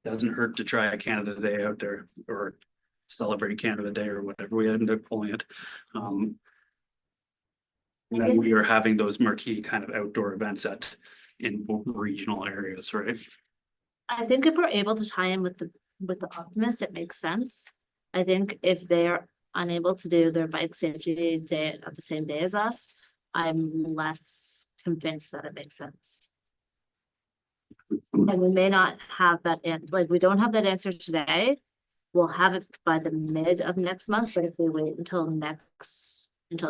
Doesn't hurt to try a Canada Day out there or celebrate Canada Day or whatever we end up calling it. And then we are having those marquee kind of outdoor events in both regional areas, right? I think if we're able to tie in with the Optimist, it makes sense. I think if they're unable to do their bike safety day at the same day as us, I'm less convinced that it makes sense. And we may not have that, like, we don't have that answer today. We'll have it by the mid of next month, but if we wait until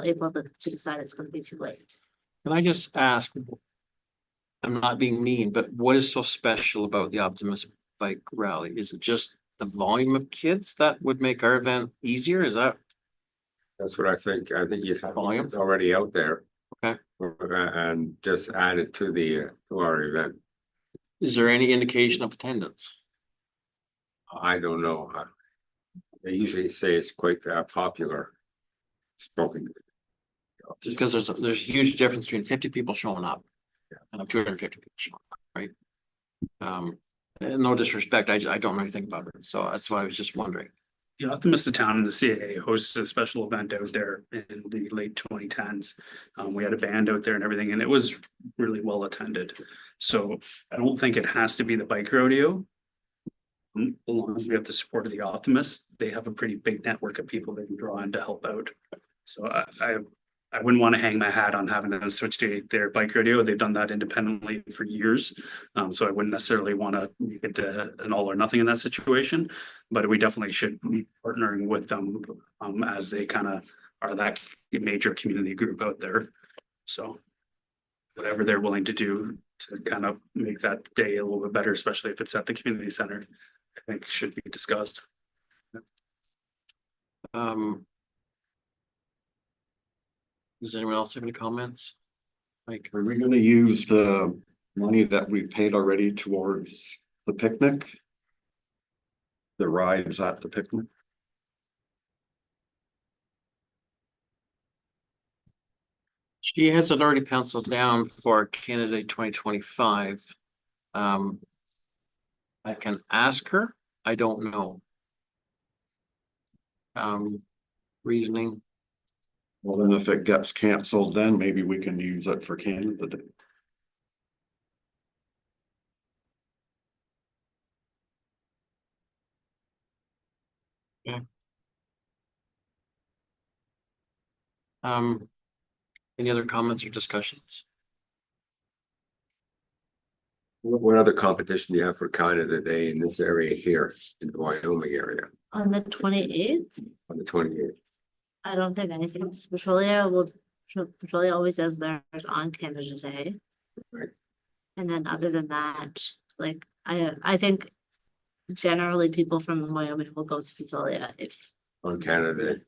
April to decide, it's gonna be too late. Can I just ask? I'm not being mean, but what is so special about the Optimus Bike Rally? Is it just the volume of kids that would make our event easier? Is that? That's what I think. I think you have Volume? it's already out there. Okay. And just add it to to our event. Is there any indication of attendance? I don't know. They usually say it's quite popular. Spoken. Just because there's a huge difference between 50 people showing up. And 250 people showing up, right? And no disrespect, I don't know anything about it, so that's why I was just wondering. The Optimist Town and the CAA hosted a special event out there in the late 2010s. We had a band out there and everything, and it was really well attended. So I don't think it has to be the bike rodeo. As long as we have the support of the Optimists, they have a pretty big network of people they can draw in to help out. So I wouldn't want to hang my hat on having them switch to their bike rodeo. They've done that independently for years. So I wouldn't necessarily want to make it an all or nothing in that situation, but we definitely should be partnering with them as they kind of are that major community group out there. So whatever they're willing to do to kind of make that day a little bit better, especially if it's at the community center, I think should be discussed. Does anyone else have any comments? Like, Are we gonna use the money that we've paid already towards the picnic? The rides at the picnic? she has it already penciled down for candidate 2025. I can ask her, I don't know. Reasoning. Well, then if it gets canceled, then maybe we can use it for Canada Day. Any other comments or discussions? What other competition do you have for Canada Day in this area here in the Wyoming area On the 28th, on the 28th? I don't think anything. Petrolia always does theirs on Canada Day. Right. And then other than that, like, I think generally people from Wyoming will go to Petrolia if. On Canada Day,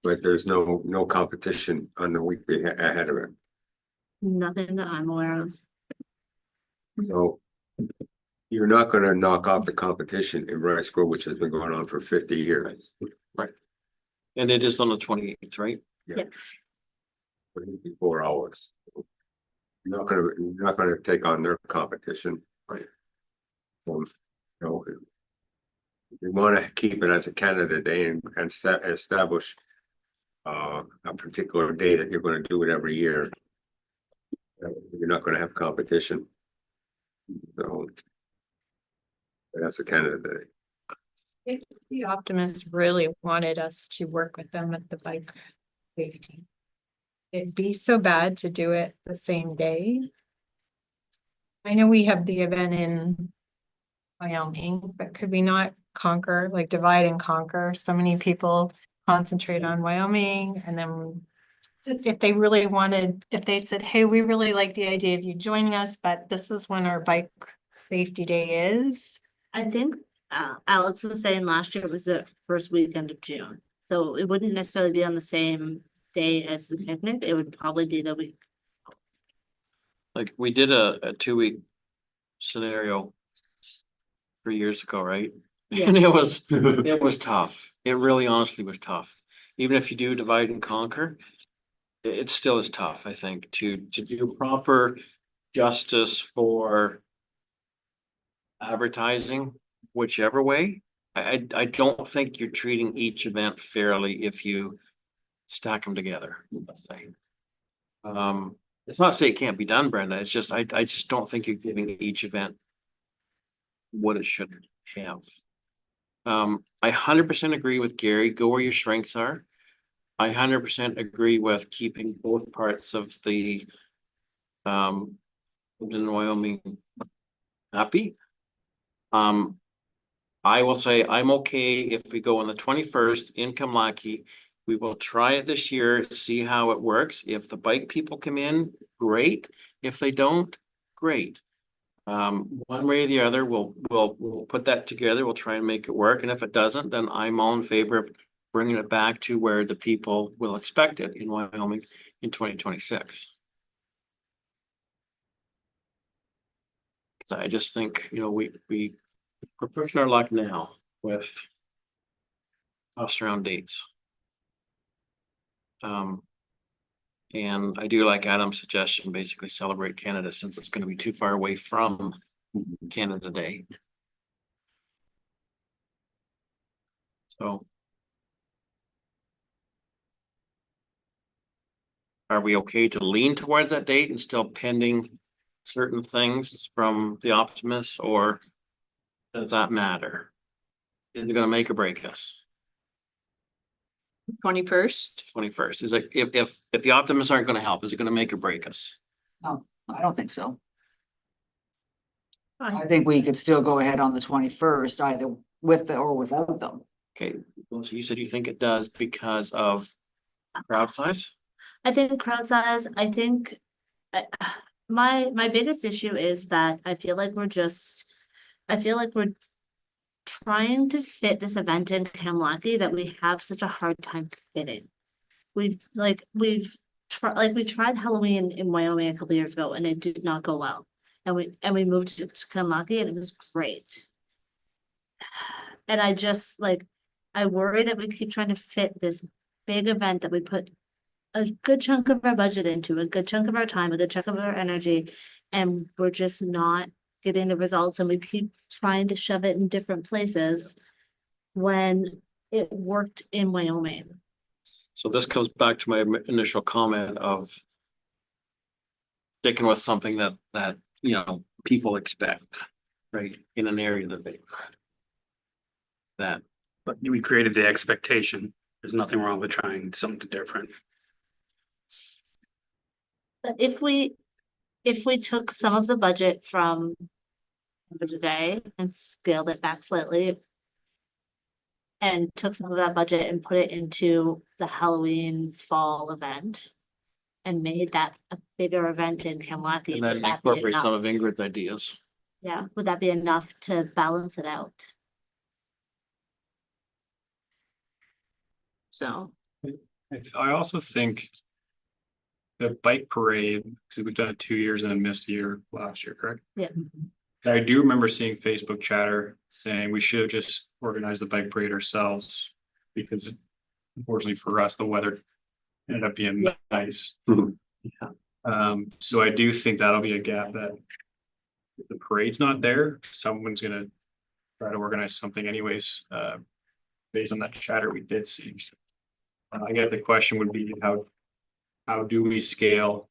but there's no competition on the week ahead of it. Nothing that I'm aware of. So you're not gonna knock off the competition in Rice Grove, which has been going on for 50 years. Right. And it is on the 28th, right? Yeah. 24 hours. You're not gonna take on their competition. Right. You know, you wanna keep it as a Canada Day and establish a particular day that you're gonna do it every year. You're not gonna have competition. So that's a Canada Day. If the Optimists really wanted us to work with them at the bike safety, it'd be so bad to do it the same day. I know we have the event in Wyoming, but could we not divide and conquer? So many people concentrate on Wyoming, and then just if they really wanted, if they said, hey, we really like the idea of you joining us, but this is when our bike safety day is. I think Alex was saying last year it was the first weekend of June. So it wouldn't necessarily be on the same day as the picnic. It would probably be the week. Like we did a 2-week scenario 3 years ago, right? Yeah. And it was tough. It really honestly was tough. Even if you do divide and conquer, it still is tough, I think, to do proper justice for advertising, whichever way. I don't think you're treating each event fairly if you stack them together. Let's say. It's not to say it can't be done, Brenda. It's just I just don't think you're giving each event what it should have. I 100% agree with Gary, go where your strengths are. I 100% agree with keeping both parts of the in Wyoming happy. I will say I'm okay if we go on the 21st in Kamlaki. We will try it this year, see how it works. If the bike people come in, great. If they don't, great. One way or the other, we'll put that together. We'll try and make it work. And if it doesn't, then I'm all in favor of bringing it back to where the people will expect it in Wyoming in 2026. So I just think, we're pushing our luck now with us around dates. And I do like Adam's suggestion, basically celebrate Canada since it's going to be too far away from Canada Day. So. Are we okay to lean towards that date and still pending certain things from the optimists, or does that matter? Is it gonna make or break us? 21st. 21st, is it, if the optimists aren't gonna help, is it gonna make or break us? No, I don't think so. I think we could still go ahead on the 21st, either with or without them. Okay, well, so you said you think it does because of crowd size? I think crowd size, I think my biggest issue is that I feel like we're trying to fit this event in Kamlaki that we have such a hard time fitting. We tried Halloween in Wyoming a couple years ago and it did not go well. And we moved to Kamlaki and it was great. And I worry that we keep trying to fit this big event that we put a good chunk of our budget into, a good chunk of our time, a good chunk of our energy, and we're just not getting the results, and we keep trying to shove it in different places when it worked in Wyoming. So this comes back to my initial comment of sticking with something that people expect, right, in an area that But we created the expectation. There's nothing wrong with trying something different. But if we took some of the budget from today and scaled it back slightly and took some of that budget and put it into the Halloween fall event and made that a bigger event in Kamlaki, and then would that be incorporate enough? some of Ingrid's ideas. Yeah, would that be enough to balance it out? So, I also think the bike parade, because we've done it 2 years and then missed a year last year, correct? yeah, I do remember seeing Facebook chatter saying we should have just organized the bike parade ourselves because unfortunately for us, the weather ended up being nice. So I do think that'll be a gap that if the parade's not there, someone's gonna try to organize something anyways, based on that chatter we did see. I guess the question would be how do we scale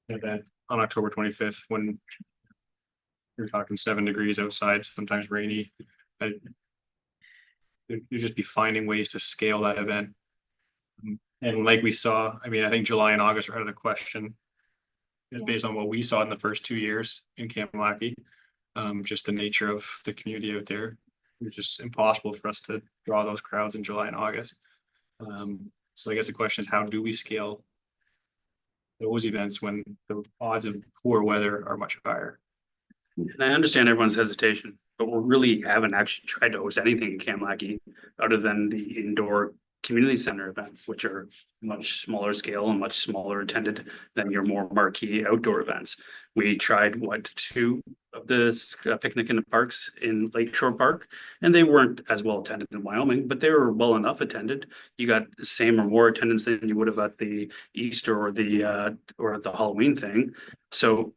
an event on October 25th when you're talking 7 degrees outside, sometimes rainy? You'd just be finding ways to scale that event. And like we saw, I mean, I think July and August are out of the question. Just based on what we saw in the first 2 years in Kamlaki, just the nature of the community out there. It's just impossible for us to draw those crowds in July and August. So I guess the question is, how do we scale those events when the odds of poor weather are much higher? And I understand everyone's hesitation, but we really haven't actually tried to host anything in Kamlaki other than the indoor community center events, which are much smaller scale and much smaller attended than your more marquee outdoor events. We tried 2 of this picnic in the parks in Lakeshore Park, and they weren't as well attended in Wyoming, but they were well enough attended. You got the same or more attendance than you would have at the Easter or the Halloween thing. So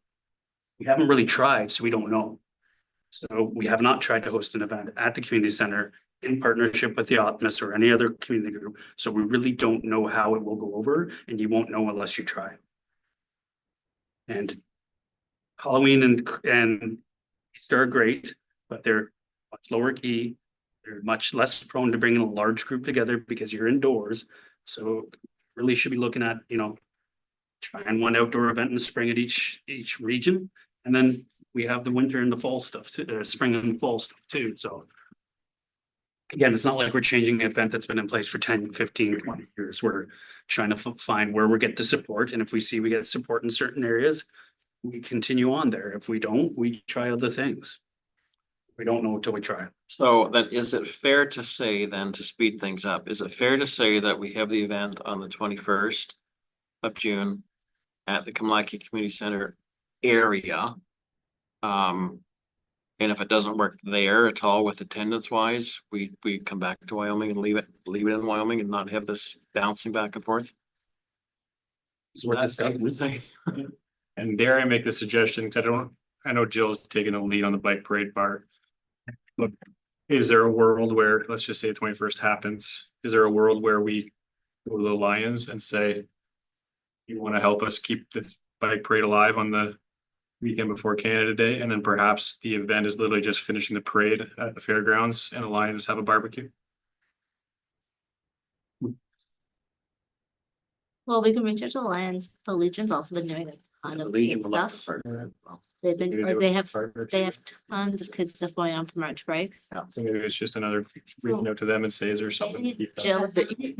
we haven't really tried, so we don't know. So we have not tried to host an event at the community center in partnership with the Optimists or any other community group. So we really don't know how it will go over, and you won't know unless you try. And Halloween and Easter are great, but they're much lower key. They're much less prone to bringing a large group together because you're indoors. So really should be looking at, trying one outdoor event in the spring at each region. And then we have the winter and the fall stuff too, spring and fall stuff too, so. Again, it's not like we're changing an event that's been in place for 10, 15, 20 years. We're trying to find where we get the support, and if we see we get support in certain areas, we continue on there. If we don't, we try other things. We don't know until we try. So then is it fair to say then, to speed things up, is it fair to say that we have the event on the 21st of June at the Kamlaki Community Center area? And if it doesn't work there at all with attendance wise, we come back to Wyoming and leave it in Wyoming and not have this bouncing back and forth? Is what this doesn't say. And dare I make the suggestion, because I know Jill's taking the lead on the bike parade part. Look, is there a world where, let's just say the 21st happens, is there a world where we go to the Lions and say, you want to help us keep the bike parade alive on the weekend before Canada Day, and then perhaps the event is literally just finishing the parade at the fairgrounds and the Lions have a barbecue? Well, we can reach out to the Lions. The Legion's also been doing a ton of Legion kids would like to stuff. partner as well. They've been, Maybe or they they have tons of kids stuff going on for March break. So maybe it's just another reaching out to them and say, is there something? to Maybe keep that? Jill, You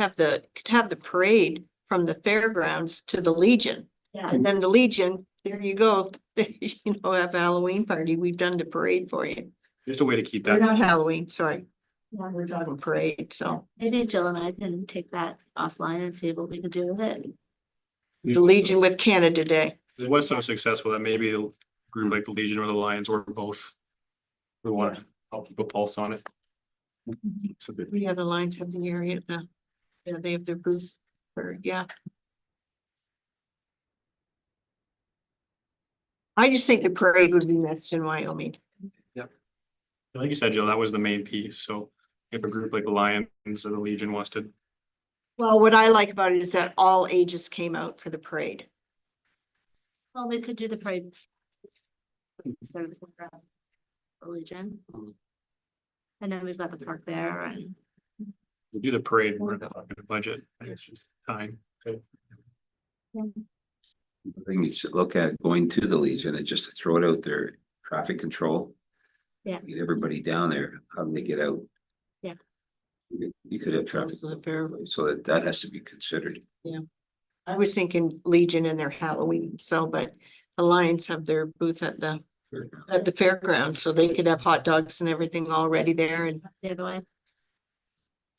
could have the parade from the fairgrounds to the Legion. yeah, And then the Legion, there you go, have a Halloween party. We've done the parade for you. Just a way to keep Or that. not Halloween, sorry. yeah, We're talking parade, so. maybe Jill and I can take that offline and see what we could do with it. The Legion with Canada Day. It was so successful that maybe a group like the Legion or the Lions or both. We want to help keep a pulse on it. The other lines have the area, they have their booth, or, yeah. I just think the parade would be missed in Wyoming. Like you said, Jill, that was the main piece. So if a group like the Lions or the Legion wants to, Well, what I like about it is that all ages came out for the parade. Well, we could do the parade. Service for the Legion. And then we've got the park there and we do the parade, we're not talking budget. I think it's just time. The thing you should look at going to the Legion and just to throw it out there, traffic control. Yeah. Get everybody down there, how do they get out? Yeah. You could have traffic, Also the fair- so that has to be considered. I was thinking Legion and their Halloween, so, but the Lions have their booth at the fairgrounds, so they could have hot dogs and everything already there and. the other way.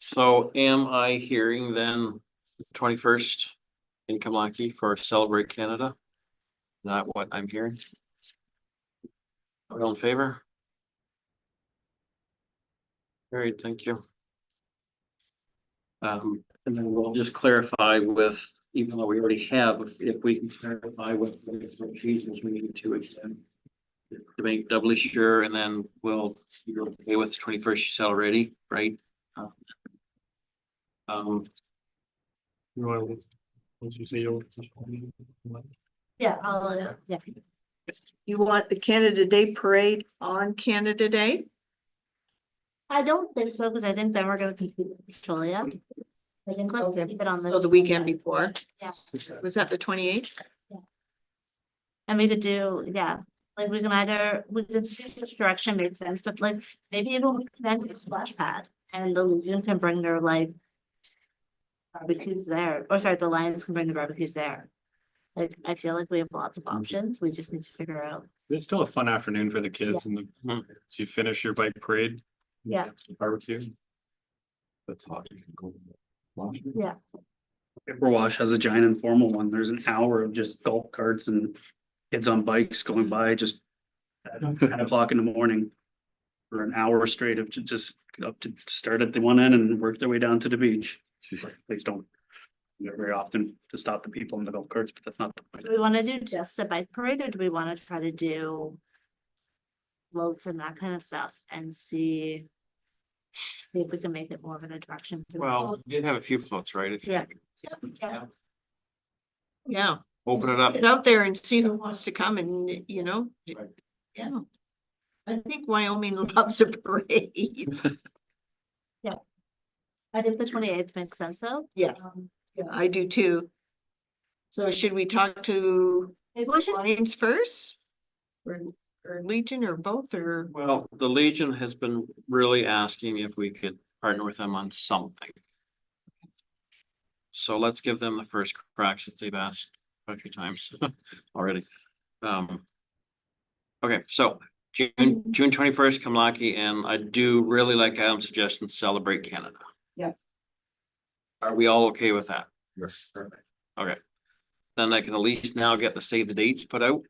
So am I hearing then 21st in Kamlaki for Celebrate Canada? Not what I'm hearing? All in favor? Great, thank you. And then we'll just clarify with, even though we already have, if we can clarify with the changes we need to again. To make doubly sure, and then we'll, you're okay with 21st already, right? You want to, once you say you'll. Yeah, yeah. You want the Canada Day parade on Canada Day? I don't think so, because I think then we're gonna compete with Australia. I think let's keep it on So the weekend before, Yeah, was that the 28th? and we could do, yeah, like we can see which direction makes sense, but like maybe it'll be then a splash pad and the Legion can bring their like. Barbecues there, or sorry, the Lions can bring the barbecues there. Like, I feel like we have lots of options, we just need to figure out. It's still a fun afternoon for the kids and so you finish your bike parade. Yeah. Barbecue. That's hot. You can go. Yeah. Wash has a giant informal one. There's an hour of just golf carts and kids on bikes going by just at 10 o'clock in the morning. For an hour straight of just up to start at the one end and work their way down to the beach. Please don't. Do it very often to stop the people in the golf carts, but that's not the point. Do we wanna do just a bike parade, or do we wanna try to do? Floats and that kind of stuff and see if we can make it more of an attraction. for the Well, people. you did have a few floats, right? If you- Yeah. Yeah. Yeah, Open it up. get out there and see who wants to come and, yeah. I think Wyoming loves a parade. I think the 28th makes sense, so. Yeah. Yeah, I do too. So should we talk to Maybe we should, Lions first? Or Legion or both or? Well, the Legion has been really asking if we could partner with them on something. So let's give them the first crack since they've asked quite a few times already. Okay, so June 21st, Kamlaki, and I do really like Adam's suggestion, Celebrate Canada. Yeah. Are we all okay with that? Yes. Okay. Then I can at least now get the save the dates put out.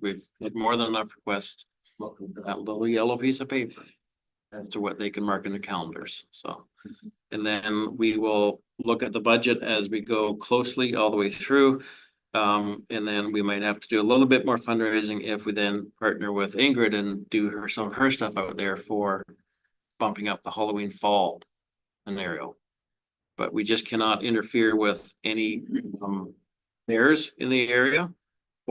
We've had more than enough requests. Welcome to that little yellow piece of paper. As to what they can mark in the calendars, so. And then we will look at the budget as we go closely all the way through. And then we might have to do a little bit more fundraising if we then partner with Ingrid and do some of her stuff out there for bumping up the Halloween fall scenario. But we just cannot interfere with any fairs in the area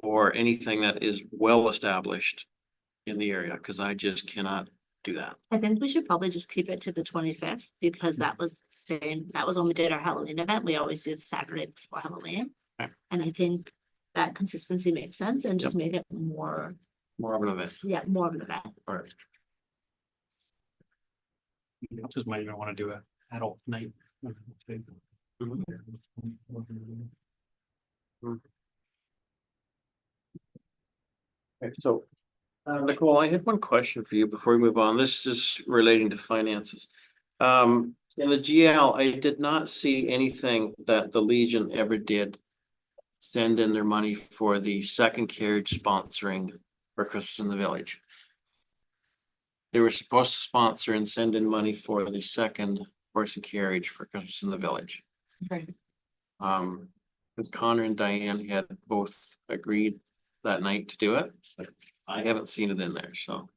or anything that is well established in the area, because I just cannot do that. I think we should probably just keep it to the 25th because that was that was when we did our Halloween event. We always do the Saturday before Halloween. Okay. And I think that consistency makes sense and just make it more, More of an event. yeah, more of an event. All right. Just might even want to do an adult night. Okay, so, Nicole, I had one question for you before we move on. This is relating to finances. In the GL, I did not see anything that the Legion ever did send in their money for the second carriage sponsoring for Christmas in the Village. They were supposed to sponsor and send in money for the second horse and carriage for Christmas in the Village. Right. With Connor and Diane had both agreed that night to do it, but I haven't seen it in there, so.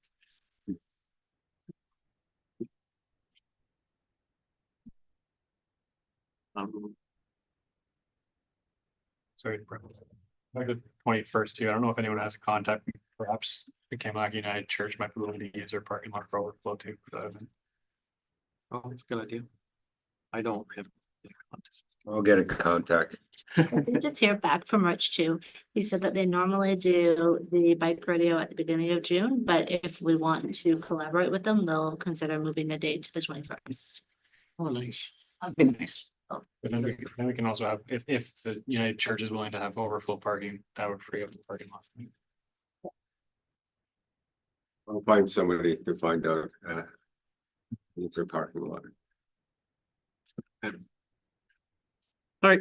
Sorry. Like the 21st too. I don't know if anyone has a contact. Perhaps the Kamalaki United Church might be willing to use their parking lot for overflow too. For that event. Oh, that's a good idea. I don't have. I'll get a contact. I did just hear back from Rich too. He said that they normally do the bike rodeo at the beginning of June, but if we want to collaborate with them, they'll consider moving the date to the 21st. Oh, nice. That'd be nice. But then we can also have, if the United Church is willing to have overflow parking, that would free up the parking lot. I'll find somebody to find out. Use their parking lot. All right.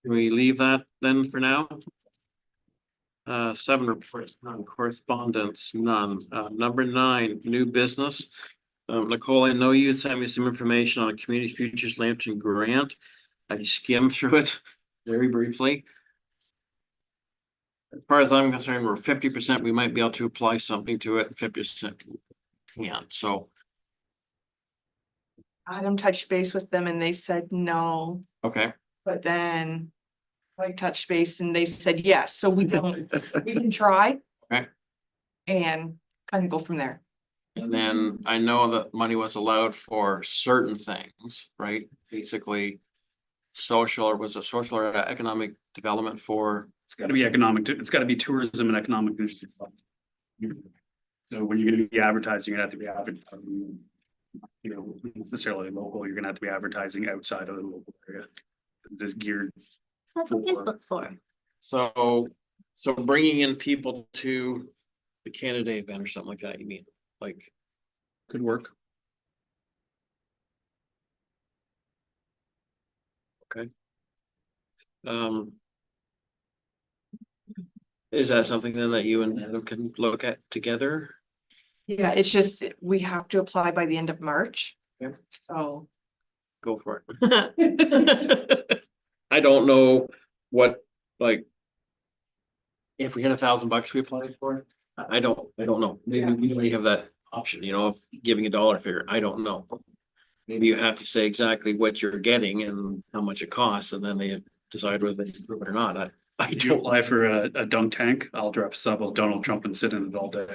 Can we leave that then for now? 7 reports, none, correspondence, none. Number 9, new business. Nicole, I know you sent me some information on a Community Futures Lambton grant. I skimmed through it very briefly. As far as I'm concerned, we're 50%, we might be able to apply something to it, 50% can't, so. Adam touched base with them and they said no, Okay, but then I touched base and they said yes, so we can try. Okay. And kind of go from there. and then I know that money was allowed for certain things, right? Basically, social, or was it social or economic development for? It's gotta be economic, it's gotta be tourism and economic. So when you're gonna be advertising, you have to be advertising. You know, necessarily local, you're gonna have to be advertising outside of the local area. This geared, That's what Facebook's for. So bringing in people to the Canada event or something like that, you mean, like, could work? Okay. Is that something then that you and Adam can look at together? Yeah, it's just, we have to apply by the end of March. Yeah. So. Go for it. I don't know what, like. If we had $1,000 we applied for, I don't know. Maybe we already have that option, you know, of giving a dollar figure. I don't know. Maybe you have to say exactly what you're getting and how much it costs, and then they decide whether they approve it or not. If you apply for a dunk tank, I'll drop sub, Donald Trump and sit in it all day.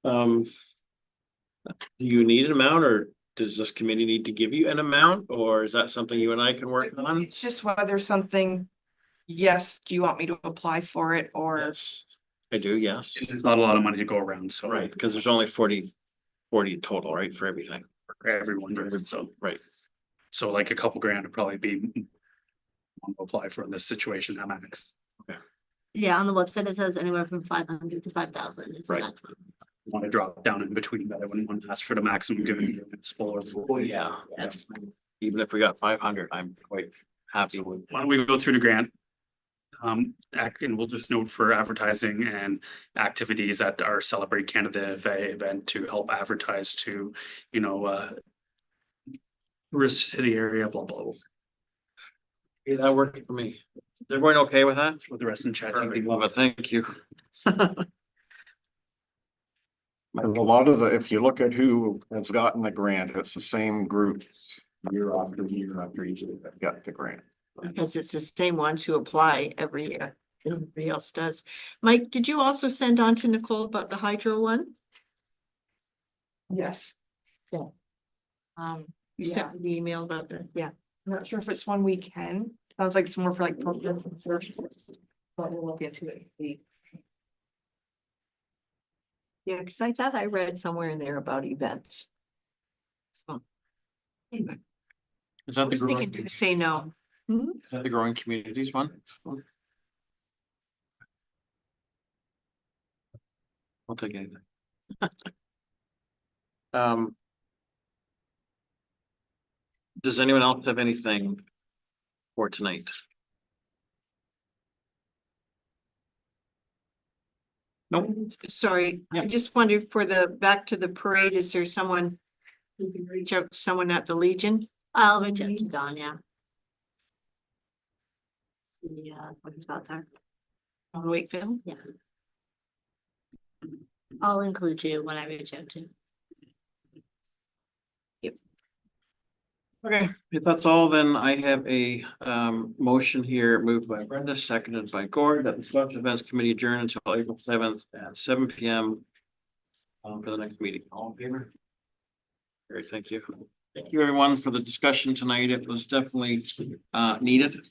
Do you need an amount, or does this committee need to give you an amount, or is that something you and I can work on? It's just whether something, yes, do you want me to apply for it or? Yes, I do, yes. It's not a lot of money to go around, so. Right, because there's only 40 total, right, for everything. For everyone, does, so. Right. So like a couple grand would probably be. Want to apply for this situation, at max. Yeah, on the website, it says anywhere from 500 to 5,000. It's the Right. maximum. Want to drop down in between that, I wouldn't want to ask for the maximum given the municipal or. Well, yeah, even if we got 500, I'm quite happy with. Why don't we go through the grant? And we'll just note for advertising and activities at our Celebrate Canada event to help advertise to, risk city area, blah, blah, blah. Yeah, that worked for me. Is everyone okay with that? With the rest in chat. Perfect, love it, thank you. And a lot of if you look at who has gotten the grant, it's the same group year after year after year that got the grant. Because it's the same ones who apply every year. Everybody else does. Mike, did you also send on to Nicole about the hydro one? Yes, You Yeah. sent me the email about that, yeah. I'm not sure if it's one we can. Sounds like it's more for like program services. But we'll look into it and see. Yeah, because I thought I read somewhere in there about events. So. Anyway, Is that the was thinking growing, to say no. Hmm? is that the growing communities one? I'll take anything. Does anyone else have anything for tonight? Nope. Sorry, I Yeah. just wondered for back to the parade, is there someone who can reach out to someone at the Legion? I'll reach out to Dawn, yeah. See, what his thoughts are. On Wakefield? Yeah. I'll include you when I reach out to. Okay, if that's all, then I have a motion here moved by Brenda, seconded by Gord, that the special events committee adjourn until April 7th at 7 p.m. For the next meeting. All in favor? Great, thank you. Thank you, everyone, for the discussion tonight. It was definitely needed.